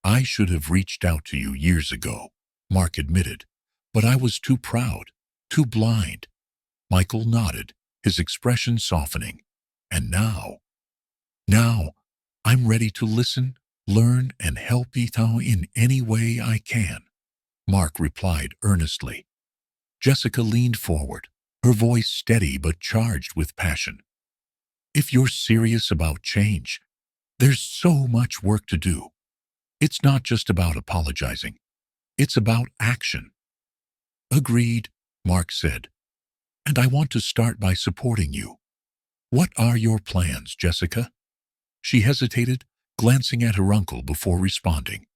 "I should have reached out to you years ago," Mark admitted, "but I was too proud, too blind." Michael nodded, his expression softening. "And now, I'm ready to listen, learn, and help you in any way I can," Mark replied earnestly. Jessica leaned forward, her voice steady but charged with passion. "If you're serious about change, there's so much work to do. It's not just about apologizing. It's about action." "Agreed," Mark said. "And I want to start by supporting you. What are your plans, Jessica?" She hesitated, glancing at her uncle before responding.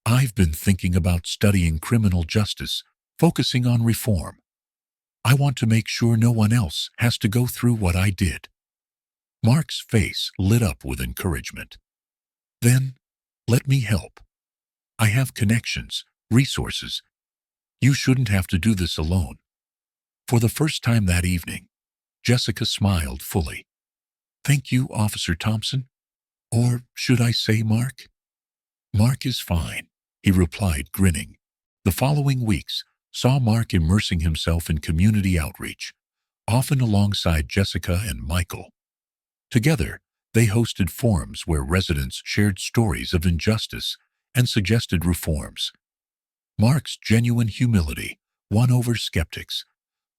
"I've been thinking about studying criminal justice, focusing on reform. I want to make sure no one else has to go through what I did." Mark's face lit up with encouragement. "Then, let me help. I have connections, resources. You shouldn't have to do this alone." For the first time that evening, Jessica smiled fully. "Thank you, Officer Thompson. Or should I say Mark?" "Mark is fine," he replied, grinning. The following weeks saw Mark immersing himself in community outreach, often alongside Jessica and Michael. Together, they hosted forums where residents shared stories of injustice and suggested reforms. Mark's genuine humility won over skeptics,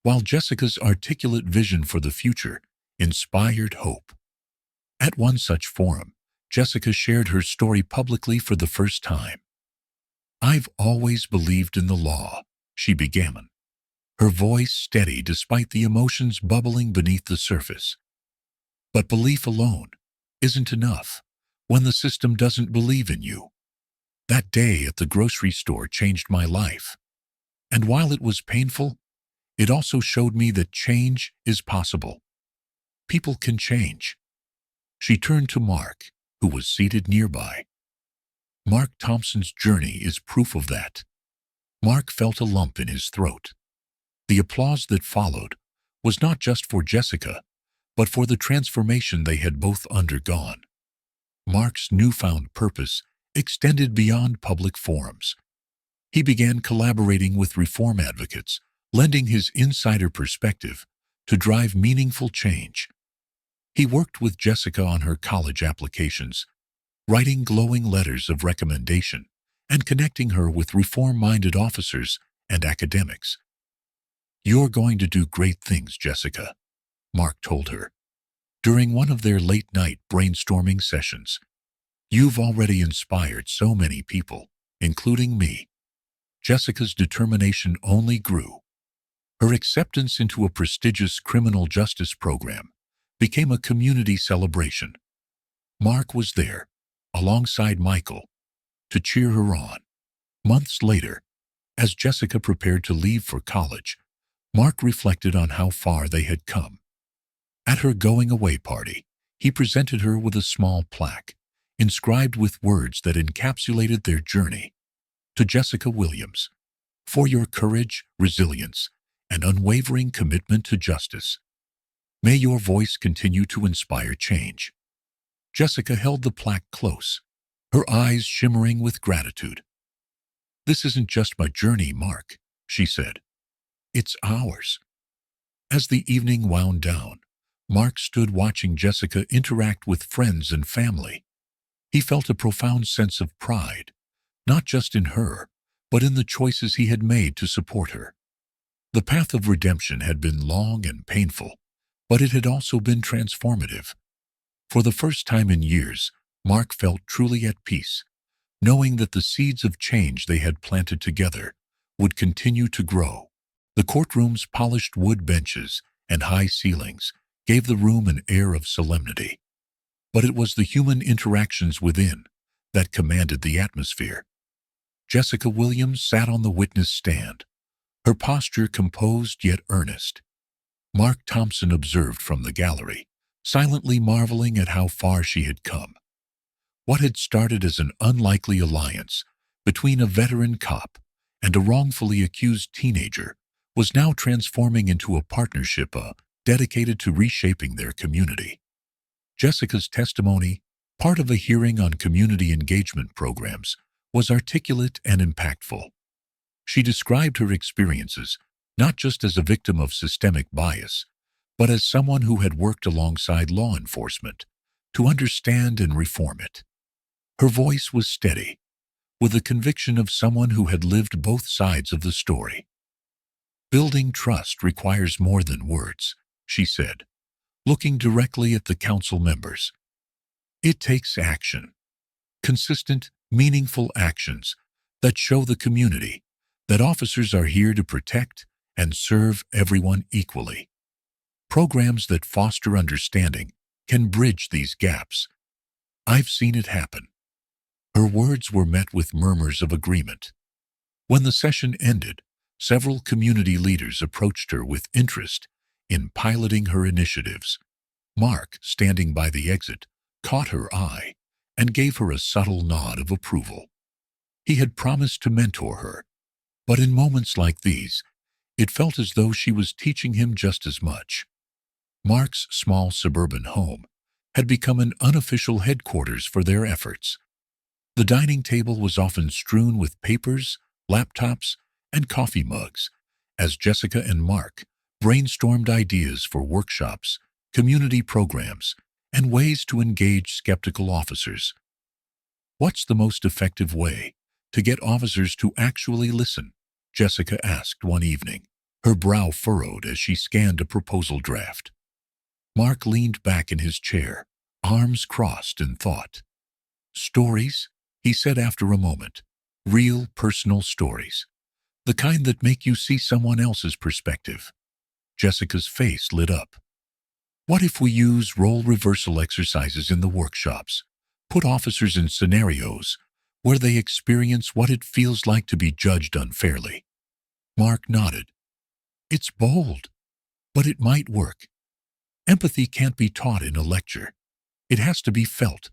while Jessica's articulate vision for the future inspired hope. At one such forum, Jessica shared her story publicly for the first time. "I've always believed in the law," she began, her voice steady despite the emotions bubbling beneath the surface. "But belief alone isn't enough when the system doesn't believe in you. That day at the grocery store changed my life. And while it was painful, it also showed me that change is possible. People can change." She turned to Mark, who was seated nearby. "Mark Thompson's journey is proof of that." Mark felt a lump in his throat. The applause that followed was not just for Jessica, but for the transformation they had both undergone. Mark's newfound purpose extended beyond public forums. He began collaborating with reform advocates, lending his insider perspective to drive meaningful change. He worked with Jessica on her college applications, writing glowing letters of recommendation and connecting her with reform-minded officers and academics. "You're going to do great things, Jessica," Mark told her. During one of their late-night brainstorming sessions, "You've already inspired so many people, including me." Jessica's determination only grew. Her acceptance into a prestigious criminal justice program became a community celebration. Mark was there, alongside Michael, to cheer her on. Months later, as Jessica prepared to leave for college, Mark reflected on how far they had come. At her going-away party, he presented her with a small plaque, inscribed with words that encapsulated their journey. "To Jessica Williams, for your courage, resilience, and unwavering commitment to justice. May your voice continue to inspire change." Jessica held the plaque close, her eyes shimmering with gratitude. "This isn't just my journey, Mark," she said. "It's ours." As the evening wound down, Mark stood watching Jessica interact with friends and family. He felt a profound sense of pride, not just in her, but in the choices he had made to support her. The path of redemption had been long and painful, but it had also been transformative. For the first time in years, Mark felt truly at peace, knowing that the seeds of change they had planted together would continue to grow. The courtroom's polished wood benches and high ceilings gave the room an air of solemnity. But it was the human interactions within that commanded the atmosphere. Jessica Williams sat on the witness stand, her posture composed yet earnest. Mark Thompson observed from the gallery, silently marveling at how far she had come. What had started as an unlikely alliance between a veteran cop and a wrongfully accused teenager was now transforming into a partnership dedicated to reshaping their community. Jessica's testimony, part of a hearing on community engagement programs, was articulate and impactful. She described her experiences not just as a victim of systemic bias, but as someone who had worked alongside law enforcement to understand and reform it. Her voice was steady, with the conviction of someone who had lived both sides of the story. "Building trust requires more than words," she said, looking directly at the council members. "It takes action, consistent, meaningful actions that show the community that officers are here to protect and serve everyone equally. Programs that foster understanding can bridge these gaps. I've seen it happen." Her words were met with murmurs of agreement. When the session ended, several community leaders approached her with interest in piloting her initiatives. Mark, standing by the exit, caught her eye and gave her a subtle nod of approval. He had promised to mentor her, but in moments like these, it felt as though she was teaching him just as much. Mark's small suburban home had become an unofficial headquarters for their efforts. The dining table was often strewn with papers, laptops, and coffee mugs, as Jessica and Mark brainstormed ideas for workshops, community programs, and ways to engage skeptical officers. "What's the most effective way to get officers to actually listen?" Jessica asked one evening, her brow furrowed as she scanned a proposal draft. Mark leaned back in his chair, arms crossed in thought. "Stories," he said after a moment. "Real, personal stories. The kind that make you see someone else's perspective." Jessica's face lit up. "What if we use role reversal exercises in the workshops? Put officers in scenarios where they experience what it feels like to be judged unfairly." Mark nodded. "It's bold, but it might work. Empathy can't be taught in a lecture. It has to be felt."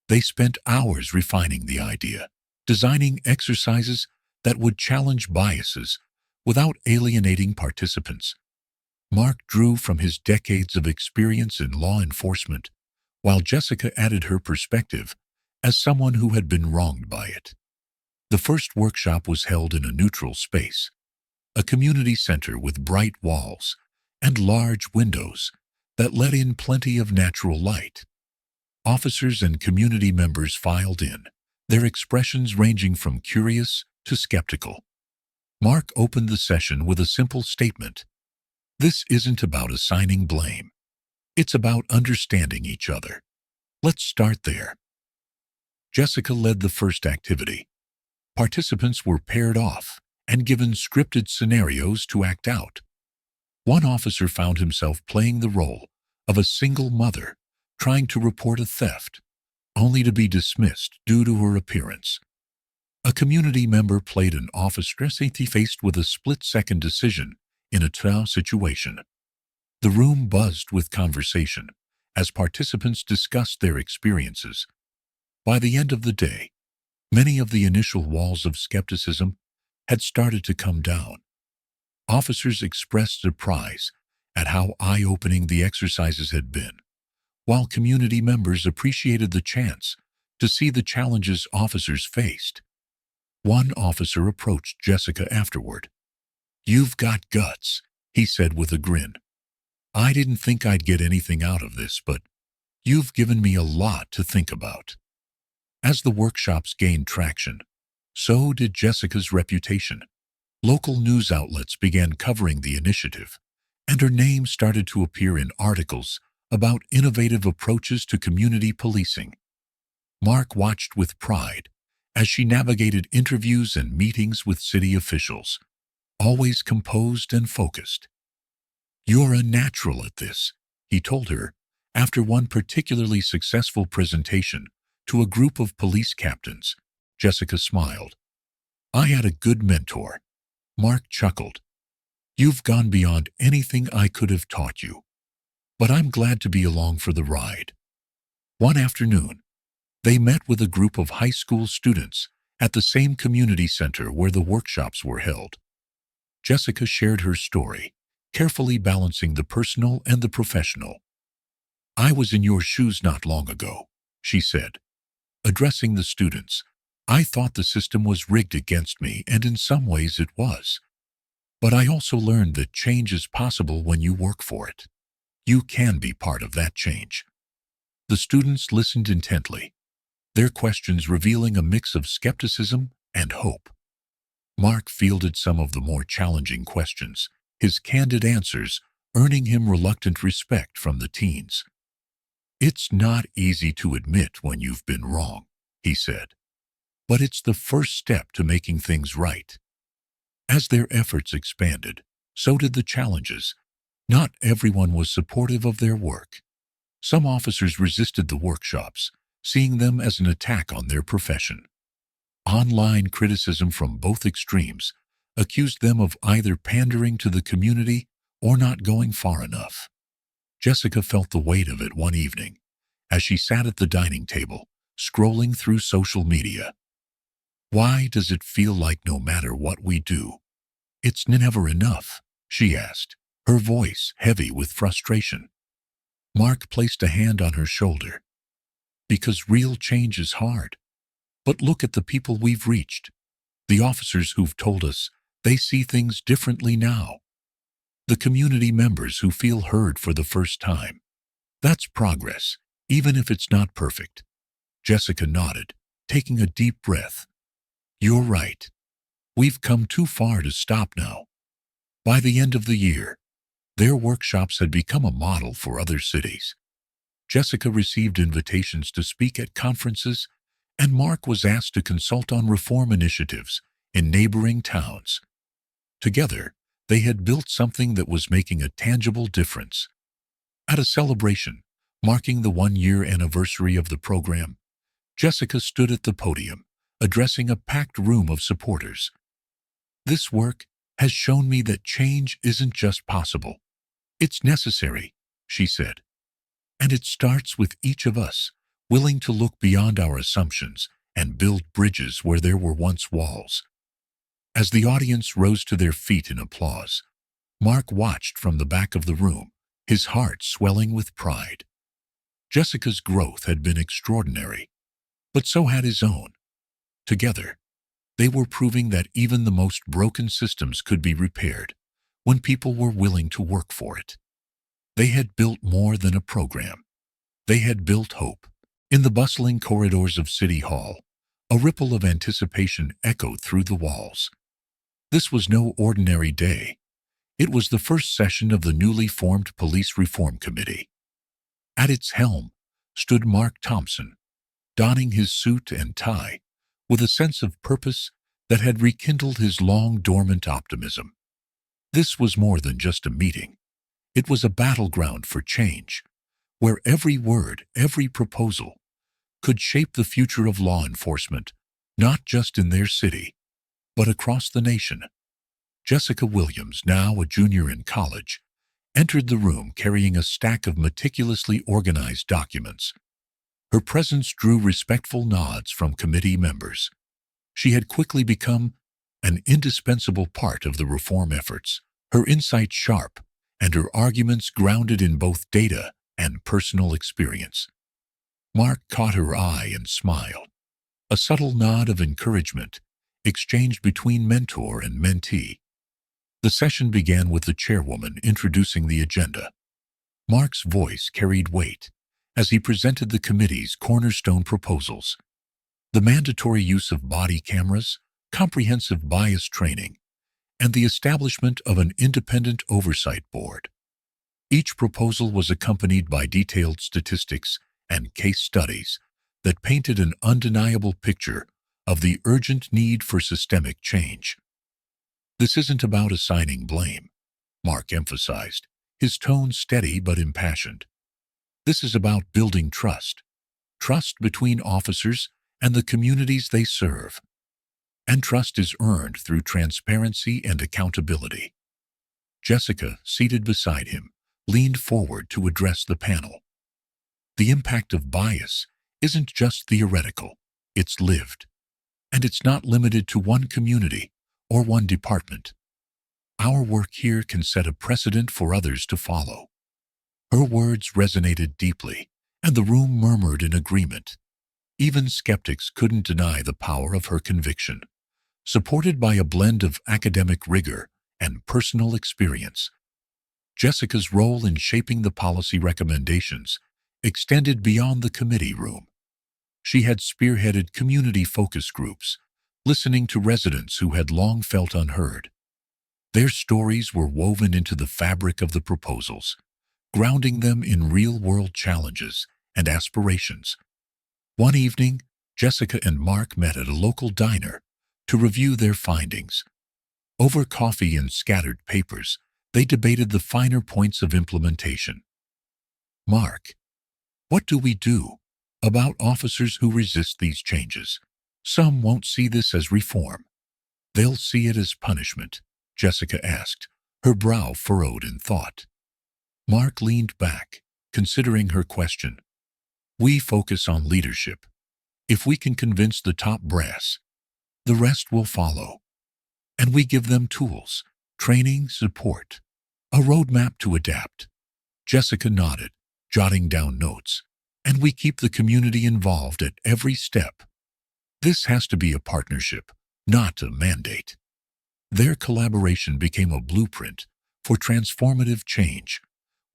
They spent hours refining the idea, designing exercises that would challenge biases without alienating participants. Mark drew from his decades of experience in law enforcement, while Jessica added her perspective as someone who had been wronged by it. The first workshop was held in a neutral space, a community center with bright walls and large windows that let in plenty of natural light. Officers and community members filed in, their expressions ranging from curious to skeptical. Mark opened the session with a simple statement: "This isn't about assigning blame. It's about understanding each other. Let's start there." Jessica led the first activity. Participants were paired off and given scripted scenarios to act out. One officer found himself playing the role of a single mother trying to report a theft, only to be dismissed due to her appearance. A community member played an officer faced with a split-second decision in a trial situation. The room buzzed with conversation as participants discussed their experiences. By the end of the day, many of the initial walls of skepticism had started to come down. Officers expressed surprise at how eye-opening the exercises had been, while community members appreciated the chance to see the challenges officers faced. One officer approached Jessica afterward. "You've got guts," he said with a grin. "I didn't think I'd get anything out of this, but you've given me a lot to think about." As the workshops gained traction, so did Jessica's reputation. Local news outlets began covering the initiative, and her name started to appear in articles about innovative approaches to community policing. Mark watched with pride as she navigated interviews and meetings with city officials, always composed and focused. "You're a natural at this," he told her, after one particularly successful presentation to a group of police captains. Jessica smiled. I had a good mentor. Mark chuckled. You've gone beyond anything I could have taught you. But I'm glad to be along for the ride. One afternoon, they met with a group of high school students at the same community center where the workshops were held. Jessica shared her story, carefully balancing the personal and the professional. I was in your shoes not long ago, she said. Addressing the students, I thought the system was rigged against me, and in some ways it was. But I also learned that change is possible when you work for it. You can be part of that change. The students listened intently, their questions revealing a mix of skepticism and hope. Mark fielded some of the more challenging questions, his candid answers earning him reluctant respect from the teens. It's not easy to admit when you've been wrong, he said, but it's the first step to making things right. As their efforts expanded, so did the challenges. Not everyone was supportive of their work. Some officers resisted the workshops, seeing them as an attack on their profession. Online criticism from both extremes accused them of either pandering to the community or not going far enough. Jessica felt the weight of it one evening as she sat at the dining table, scrolling through social media. Why does it feel like no matter what we do, it's never enough? She asked, her voice heavy with frustration. Mark placed a hand on her shoulder. Because real change is hard. But look at the people we've reached. The officers who've told us they see things differently now. The community members who feel heard for the first time. That's progress, even if it's not perfect. Jessica nodded, taking a deep breath. You're right. We've come too far to stop now. By the end of the year, their workshops had become a model for other cities. Jessica received invitations to speak at conferences, and Mark was asked to consult on reform initiatives in neighboring towns. Together, they had built something that was making a tangible difference. At a celebration marking the one-year anniversary of the program, Jessica stood at the podium, addressing a packed room of supporters. This work has shown me that change isn't just possible. It's necessary, she said. And it starts with each of us, willing to look beyond our assumptions and build bridges where there were once walls. As the audience rose to their feet in applause, Mark watched from the back of the room, his heart swelling with pride. Jessica's growth had been extraordinary, but so had his own. Together, they were proving that even the most broken systems could be repaired when people were willing to work for it. They had built more than a program. They had built hope. In the bustling corridors of City Hall, a ripple of anticipation echoed through the walls. This was no ordinary day. It was the first session of the newly formed Police Reform Committee. At its helm stood Mark Thompson, donning his suit and tie, with a sense of purpose that had rekindled his long-dormant optimism. This was more than just a meeting. It was a battleground for change, where every word, every proposal, could shape the future of law enforcement, not just in their city, but across the nation. Jessica Williams, now a junior in college, entered the room carrying a stack of meticulously organized documents. Her presence drew respectful nods from committee members. She had quickly become an indispensable part of the reform efforts, her insight sharp and her arguments grounded in both data and personal experience. Mark caught her eye and smiled, a subtle nod of encouragement exchanged between mentor and mentee. The session began with the chairwoman introducing the agenda. Mark's voice carried weight as he presented the committee's cornerstone proposals: the mandatory use of body cameras, comprehensive bias training, and the establishment of an independent oversight board. Each proposal was accompanied by detailed statistics and case studies that painted an undeniable picture of the urgent need for systemic change. This isn't about assigning blame, Mark emphasized. his tone steady but impassioned. This is about building trust. Trust between officers and the communities they serve. And trust is earned through transparency and accountability. Jessica, seated beside him, leaned forward to address the panel. The impact of bias isn't just theoretical, it's lived. And it's not limited to one community or one department. Our work here can set a precedent for others to follow. Her words resonated deeply, and the room murmured in agreement. Even skeptics couldn't deny the power of her conviction. Supported by a blend of academic rigor and personal experience, Jessica's role in shaping the policy recommendations extended beyond the committee room. She had spearheaded community focus groups, listening to residents who had long felt unheard. Their stories were woven into the fabric of the proposals, grounding them in real-world challenges and aspirations. One evening, Jessica and Mark met at a local diner to review their findings. Over coffee and scattered papers, they debated the finer points of implementation. "Mark, what do we do about officers who resist these changes? Some won't see this as reform. They'll see it as punishment," Jessica asked, her brow furrowed in thought. Mark leaned back, considering her question. "We focus on leadership. If we can convince the top brass, the rest will follow. And we give them tools, training, support, a roadmap to adapt." Jessica nodded, jotting down notes. "And we keep the community involved at every step. This has to be a partnership, not a mandate." Their collaboration became a blueprint for transformative change,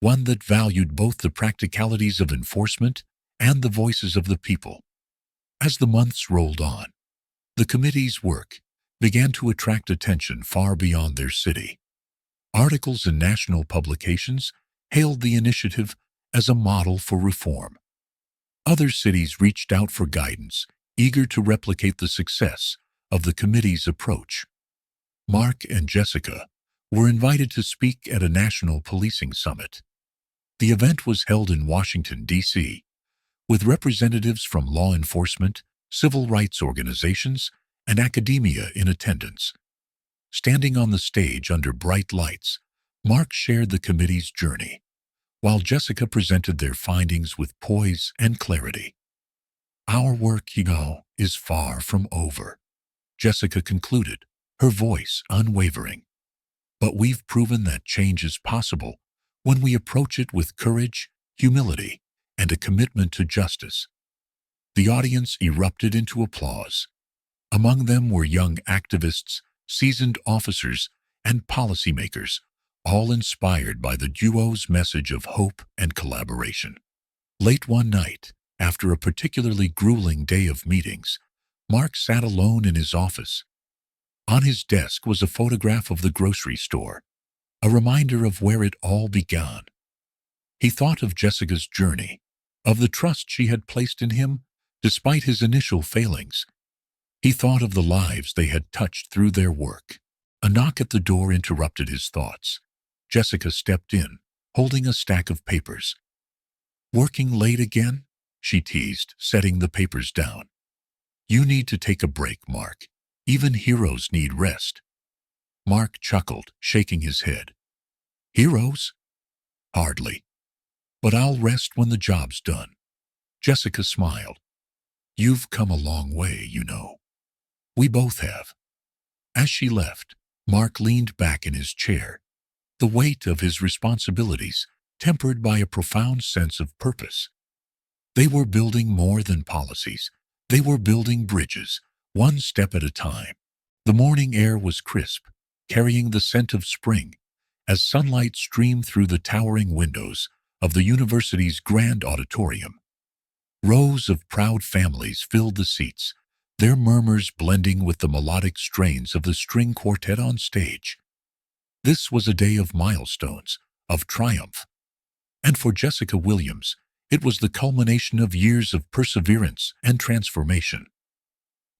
one that valued both the practicalities of enforcement and the voices of the people. As the months rolled on, the committee's work began to attract attention far beyond their city. Articles in national publications hailed the initiative as a model for reform. Other cities reached out for guidance, eager to replicate the success of the committee's approach. Mark and Jessica were invited to speak at a national policing summit. The event was held in Washington, D.C., with representatives from law enforcement, civil rights organizations, and academia in attendance. Standing on the stage under bright lights, Mark shared the committee's journey, while Jessica presented their findings with poise and clarity. "Our work, is far from over," Jessica concluded, her voice unwavering. "But we've proven that change is possible when we approach it with courage, humility, and a commitment to justice." The audience erupted into applause. Among them were young activists, seasoned officers, and policymakers, all inspired by the duo's message of hope and collaboration. Late one night, after a particularly grueling day of meetings, Mark sat alone in his office. On his desk was a photograph of the grocery store, a reminder of where it all began. He thought of Jessica's journey, of the trust she had placed in him despite his initial failings. He thought of the lives they had touched through their work. A knock at the door interrupted his thoughts. Jessica stepped in, holding a stack of papers. "Working late again?" she teased, setting the papers down. "You need to take a break, Mark. Even heroes need rest." Mark chuckled, shaking his head. "Heroes? Hardly. But I'll rest when the job's done." Jessica smiled. "You've come a long way, We both have." As she left, Mark leaned back in his chair, the weight of his responsibilities tempered by a profound sense of purpose. They were building more than policies. They were building bridges, one step at a time. The morning air was crisp, carrying the scent of spring, as sunlight streamed through the towering windows of the university's grand auditorium. Rows of proud families filled the seats, their murmurs blending with the melodic strains of the string quartet on stage. This was a day of milestones, of triumph. And for Jessica Williams, it was the culmination of years of perseverance and transformation.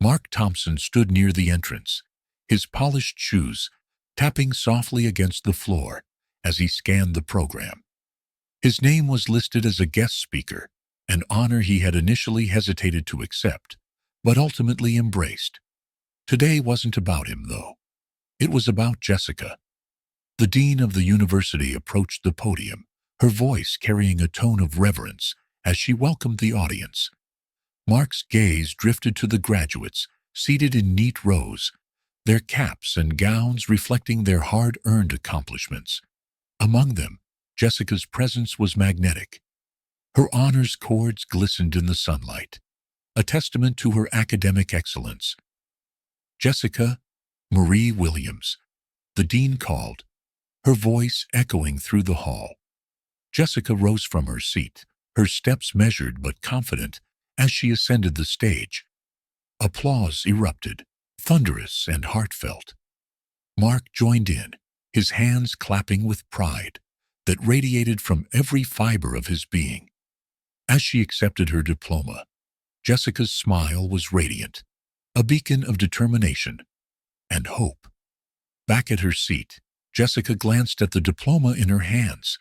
Mark Thompson stood near the entrance, his polished shoes tapping softly against the floor as he scanned the program. His name was listed as a guest speaker, an honor he had initially hesitated to accept, but ultimately embraced. Today wasn't about him, though. It was about Jessica. The dean of the university approached the podium, her voice carrying a tone of reverence as she welcomed the audience. Mark's gaze drifted to the graduates, seated in neat rows, their caps and gowns reflecting their hard-earned accomplishments. Among them, Jessica's presence was magnetic. Her honors cords glistened in the sunlight, a testament to her academic excellence. "Jessica Marie Williams," the dean called, her voice echoing through the hall. Jessica rose from her seat, her steps measured but confident as she ascended the stage. Applause erupted, thunderous and heartfelt. Mark joined in, his hands clapping with pride that radiated from every fiber of his being. As she accepted her diploma, Jessica's smile was radiant, a beacon of determination and hope. Back at her seat, Jessica glanced at the diploma in her hands.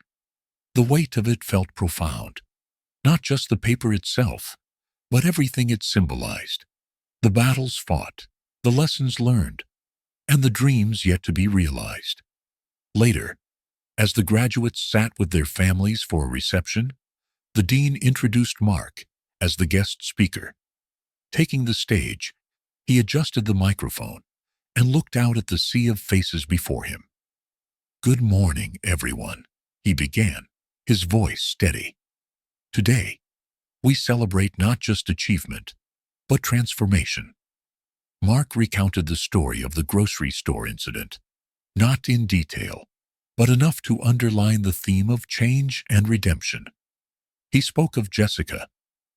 The weight of it felt profound, not just the paper itself, but everything it symbolized. The battles fought, the lessons learned, and the dreams yet to be realized. Later, as the graduates sat with their families for a reception, the dean introduced Mark as the guest speaker. Taking the stage, he adjusted the microphone and looked out at the sea of faces before him. "Good morning, everyone," he began, his voice steady. "Today, we celebrate not just achievement, but transformation." Mark recounted the story of the grocery store incident, not in detail, but enough to underline the theme of change and redemption. He spoke of Jessica,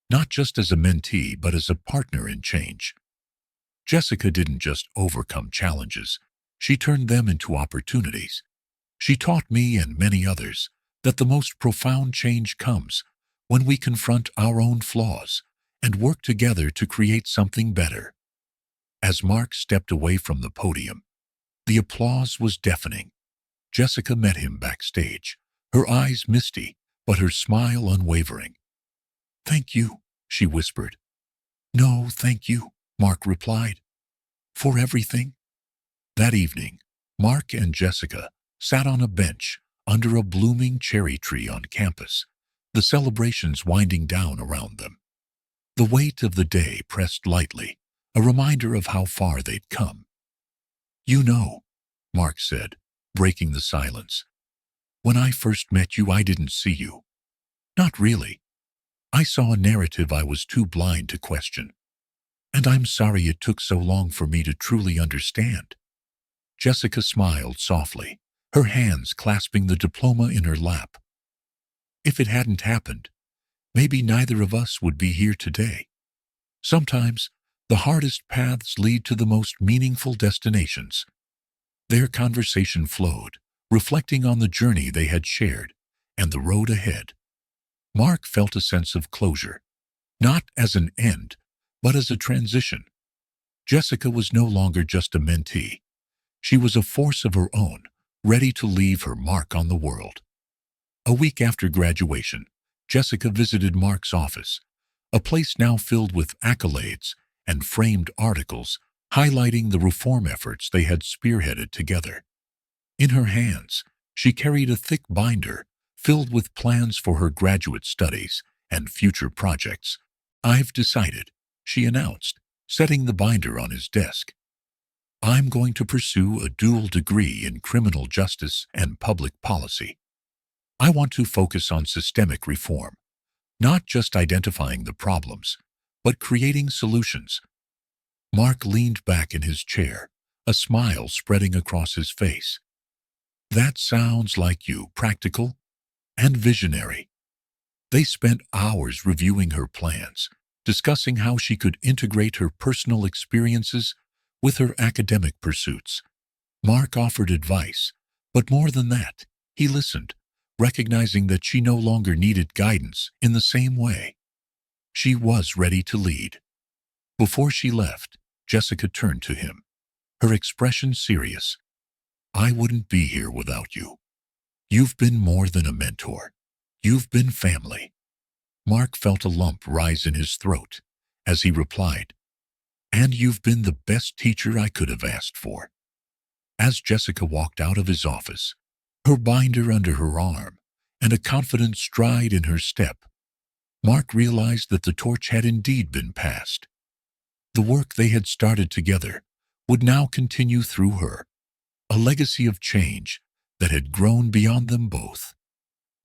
not just as a mentee, but as a partner in change. Jessica didn't just overcome challenges, she turned them into opportunities. She taught me and many others that the most profound change comes when we confront our own flaws and work together to create something better. As Mark stepped away from the podium, the applause was deafening. Jessica met him backstage, her eyes misty, but her smile unwavering. "Thank you," she whispered. "No, thank you," Mark replied. "For everything." That evening, Mark and Jessica sat on a bench under a blooming cherry tree on campus, the celebrations winding down around them. The weight of the day pressed lightly, a reminder of how far they'd come. "You know," Mark said, breaking the silence, "when I first met you, I didn't see you. Not really. I saw a narrative I was too blind to question. And I'm sorry it took so long for me to truly understand." Jessica smiled softly, her hands clasping the diploma in her lap. "If it hadn't happened, maybe neither of us would be here today. Sometimes, the hardest paths lead to the most meaningful destinations." Their conversation flowed, reflecting on the journey they had shared and the road ahead. Mark felt a sense of closure, not as an end, but as a transition. Jessica was no longer just a mentee. She was a force of her own, ready to leave her mark on the world. A week after graduation, Jessica visited Mark's office, a place now filled with accolades and framed articles highlighting the reform efforts they had spearheaded together. In her hands, she carried a thick binder filled with plans for her graduate studies and future projects. "I've decided," she announced, setting the binder on his desk. "I'm going to pursue a dual degree in criminal justice and public policy. I want to focus on systemic reform, not just identifying the problems, but creating solutions." Mark leaned back in his chair, a smile spreading across his face. "That sounds like you, practical and visionary." They spent hours reviewing her plans, discussing how she could integrate her personal experiences with her academic pursuits. Mark offered advice, but more than that, he listened, recognizing that she no longer needed guidance in the same way. She was ready to lead. Before she left, Jessica turned to him, her expression serious. "I wouldn't be here without you. You've been more than a mentor. You've been family. Mark felt a lump rise in his throat as he replied, and you've been the best teacher I could have asked for. As Jessica walked out of his office, her binder under her arm and a confident stride in her step, Mark realized that the torch had indeed been passed. The work they had started together would now continue through her, a legacy of change that had grown beyond them both.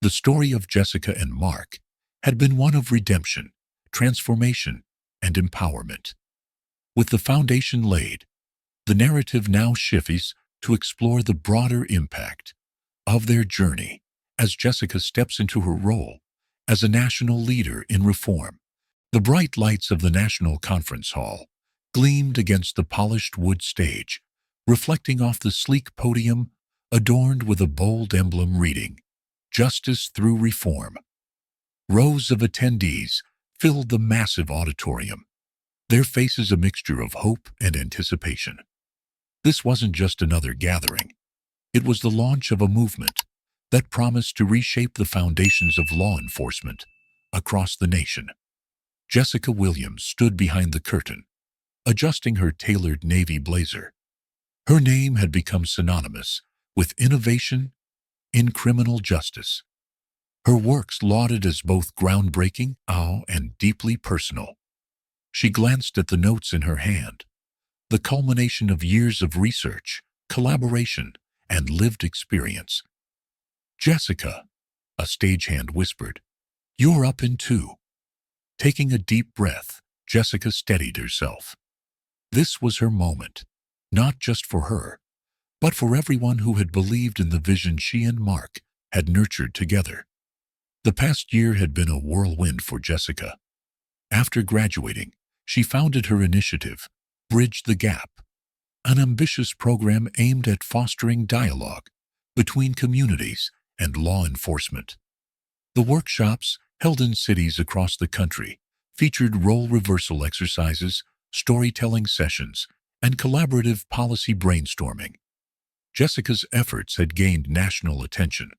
The story of Jessica and Mark had been one of redemption, transformation, and empowerment. With the foundation laid, the narrative now shifts to explore the broader impact of their journey as Jessica steps into her role as a national leader in reform. The bright lights of the National Conference Hall gleamed against the polished wood stage, reflecting off the sleek podium adorned with a bold emblem reading, "Justice Through Reform." Rows of attendees filled the massive auditorium, their faces a mixture of hope and anticipation. This wasn't just another gathering. It was the launch of a movement that promised to reshape the foundations of law enforcement across the nation. Jessica Williams stood behind the curtain, adjusting her tailored navy blazer. Her name had become synonymous with innovation in criminal justice. Her works lauded as both groundbreaking and deeply personal. She glanced at the notes in her hand, the culmination of years of research, collaboration, and lived experience. "Jessica," a stagehand whispered, "you're up in two." Taking a deep breath, Jessica steadied herself. This was her moment, not just for her, but for everyone who had believed in the vision she and Mark had nurtured together. The past year had been a whirlwind for Jessica. After graduating, she founded her initiative, Bridge the Gap, an ambitious program aimed at fostering dialogue between communities and law enforcement. The workshops, held in cities across the country, featured role reversal exercises, storytelling sessions, and collaborative policy brainstorming. Jessica's efforts had gained national attention,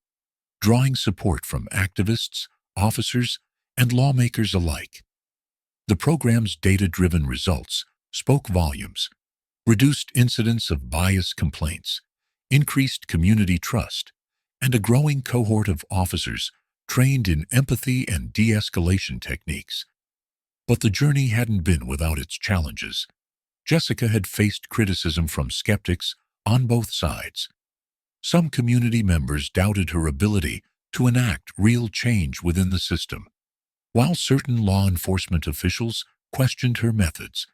drawing support from activists, officers, and lawmakers alike. The program's data-driven results spoke volumes, reduced incidents of bias complaints, increased community trust, and a growing cohort of officers trained in empathy and de-escalation techniques. But the journey hadn't been without its challenges. Jessica had faced criticism from skeptics on both sides. Some community members doubted her ability to enact real change within the system, while certain law enforcement officials questioned her methods.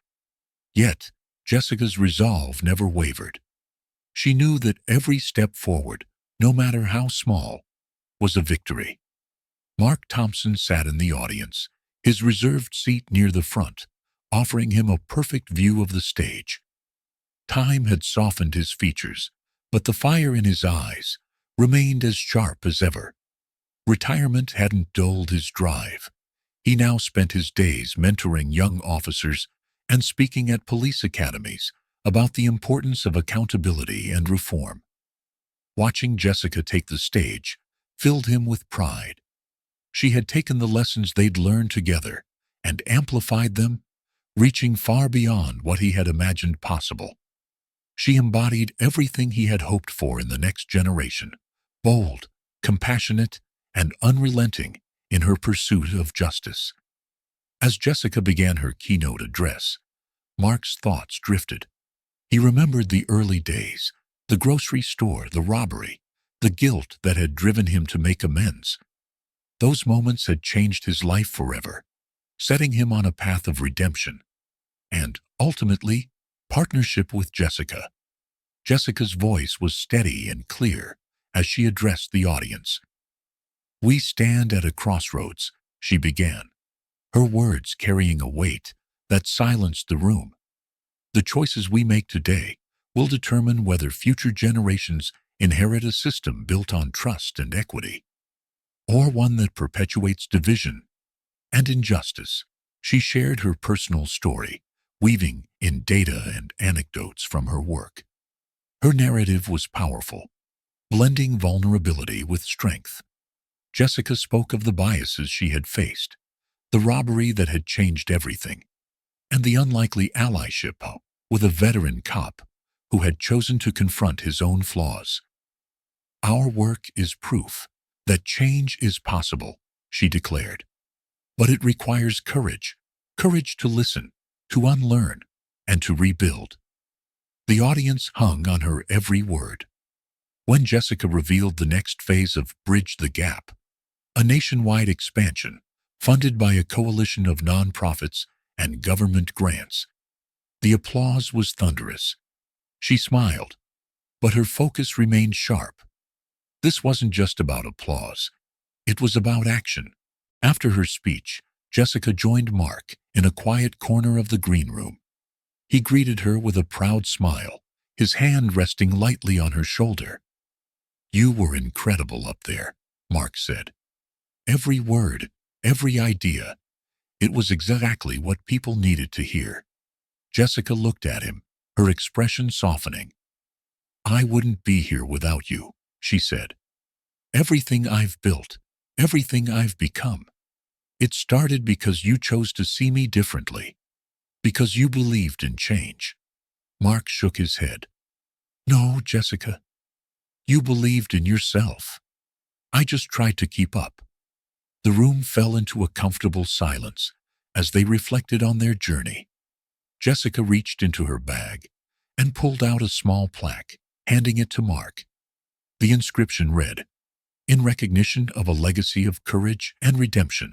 Yet, Jessica's resolve never wavered. She knew that every step forward, no matter how small, was a victory. Mark Thompson sat in the audience, his reserved seat near the front, offering him a perfect view of the stage. Time had softened his features, but the fire in his eyes remained as sharp as ever. Retirement hadn't dulled his drive. He now spent his days mentoring young officers and speaking at police academies about the importance of accountability and reform. Watching Jessica take the stage filled him with pride. She had taken the lessons they'd learned together and amplified them, reaching far beyond what he had imagined possible. She embodied everything he had hoped for in the next generation, bold, compassionate, and unrelenting in her pursuit of justice. As Jessica began her keynote address, Mark's thoughts drifted. He remembered the early days, the grocery store, the robbery, the guilt that had driven him to make amends. Those moments had changed his life forever, setting him on a path of redemption and, ultimately, partnership with Jessica. Jessica's voice was steady and clear as she addressed the audience. "We stand at a crossroads," she began, her words carrying a weight that silenced the room. "The choices we make today will determine whether future generations inherit a system built on trust and equity, or one that perpetuates division and injustice." She shared her personal story, weaving in data and anecdotes from her work. Her narrative was powerful, blending vulnerability with strength. Jessica spoke of the biases she had faced, the robbery that had changed everything, and the unlikely allyship with a veteran cop who had chosen to confront his own flaws. "Our work is proof that change is possible," she declared. "But it requires courage, courage to listen, to unlearn, and to rebuild." The audience hung on her every word. When Jessica revealed the next phase of Bridge the Gap, a nationwide expansion funded by a coalition of nonprofits and government grants, the applause was thunderous. She smiled, but her focus remained sharp. This wasn't just about applause. It was about action. After her speech, Jessica joined Mark in a quiet corner of the green room. He greeted her with a proud smile, his hand resting lightly on her shoulder. "You were incredible up there," Mark said. "Every word, every idea. It was exactly what people needed to hear." Jessica looked at him, her expression softening. "I wouldn't be here without you," she said. "Everything I've built, everything I've become, it started because you chose to see me differently, because you believed in change." Mark shook his head. "No, Jessica. You believed in yourself. I just tried to keep up." The room fell into a comfortable silence as they reflected on their journey. Jessica reached into her bag and pulled out a small plaque, handing it to Mark. The inscription read, "In recognition of a legacy of courage and redemption."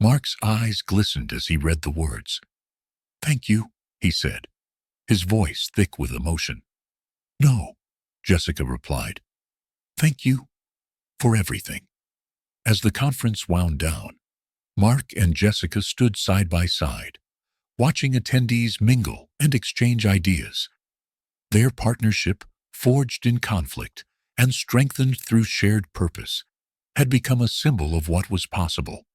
Mark's eyes glistened as he read the words. "Thank you," he said, his voice thick with emotion. "No," Jessica replied. "Thank you for everything." As the conference wound down, Mark and Jessica stood side by side, watching attendees mingle and exchange ideas. Their partnership, forged in conflict and strengthened through shared purpose, had become a symbol of what was possible.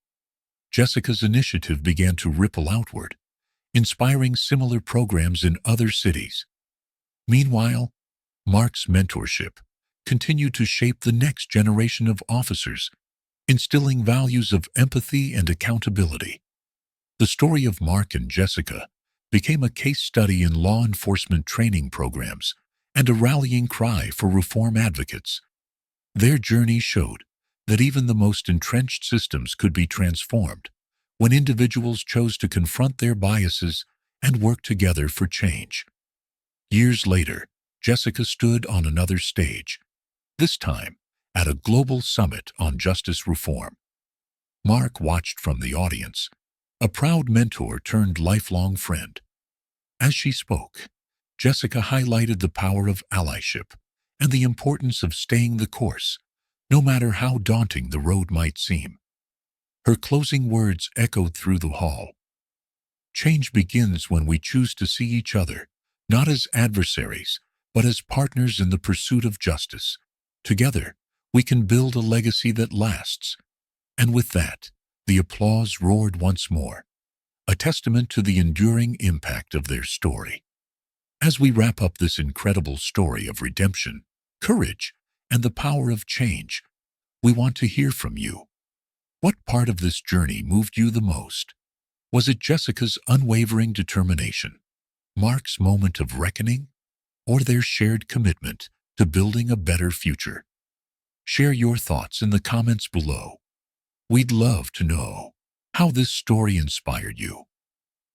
Jessica's initiative began to ripple outward, inspiring similar programs in other cities. Meanwhile, Mark's mentorship continued to shape the next generation of officers, instilling values of empathy and accountability. The story of Mark and Jessica became a case study in law enforcement training programs and a rallying cry for reform advocates. Their journey showed that even the most entrenched systems could be transformed when individuals chose to confront their biases and work together for change. Years later, Jessica stood on another stage, this time at a global summit on justice reform. Mark watched from the audience, a proud mentor turned lifelong friend. As she spoke, Jessica highlighted the power of allyship and the importance of staying the course, no matter how daunting the road might seem. Her closing words echoed through the hall. "Change begins when we choose to see each other, not as adversaries, but as partners in the pursuit of justice. Together, we can build a legacy that lasts." And with that, the applause roared once more, a testament to the enduring impact of their story. As we wrap up this incredible story of redemption, courage, and the power of change, we want to hear from you. What part of this journey moved you the most? Was it Jessica's unwavering determination, Mark's moment of reckoning, or their shared commitment to building a better future? Share your thoughts in the comments below. We'd love to know how this story inspired you.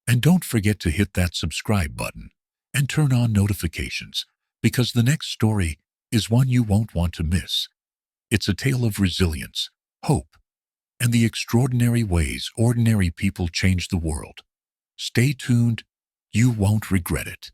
And don't forget to hit that subscribe button and turn on notifications, because the next story is one you won't want to miss. It's a tale of resilience, hope, and the extraordinary ways ordinary people change the world. Stay tuned, you won't regret it.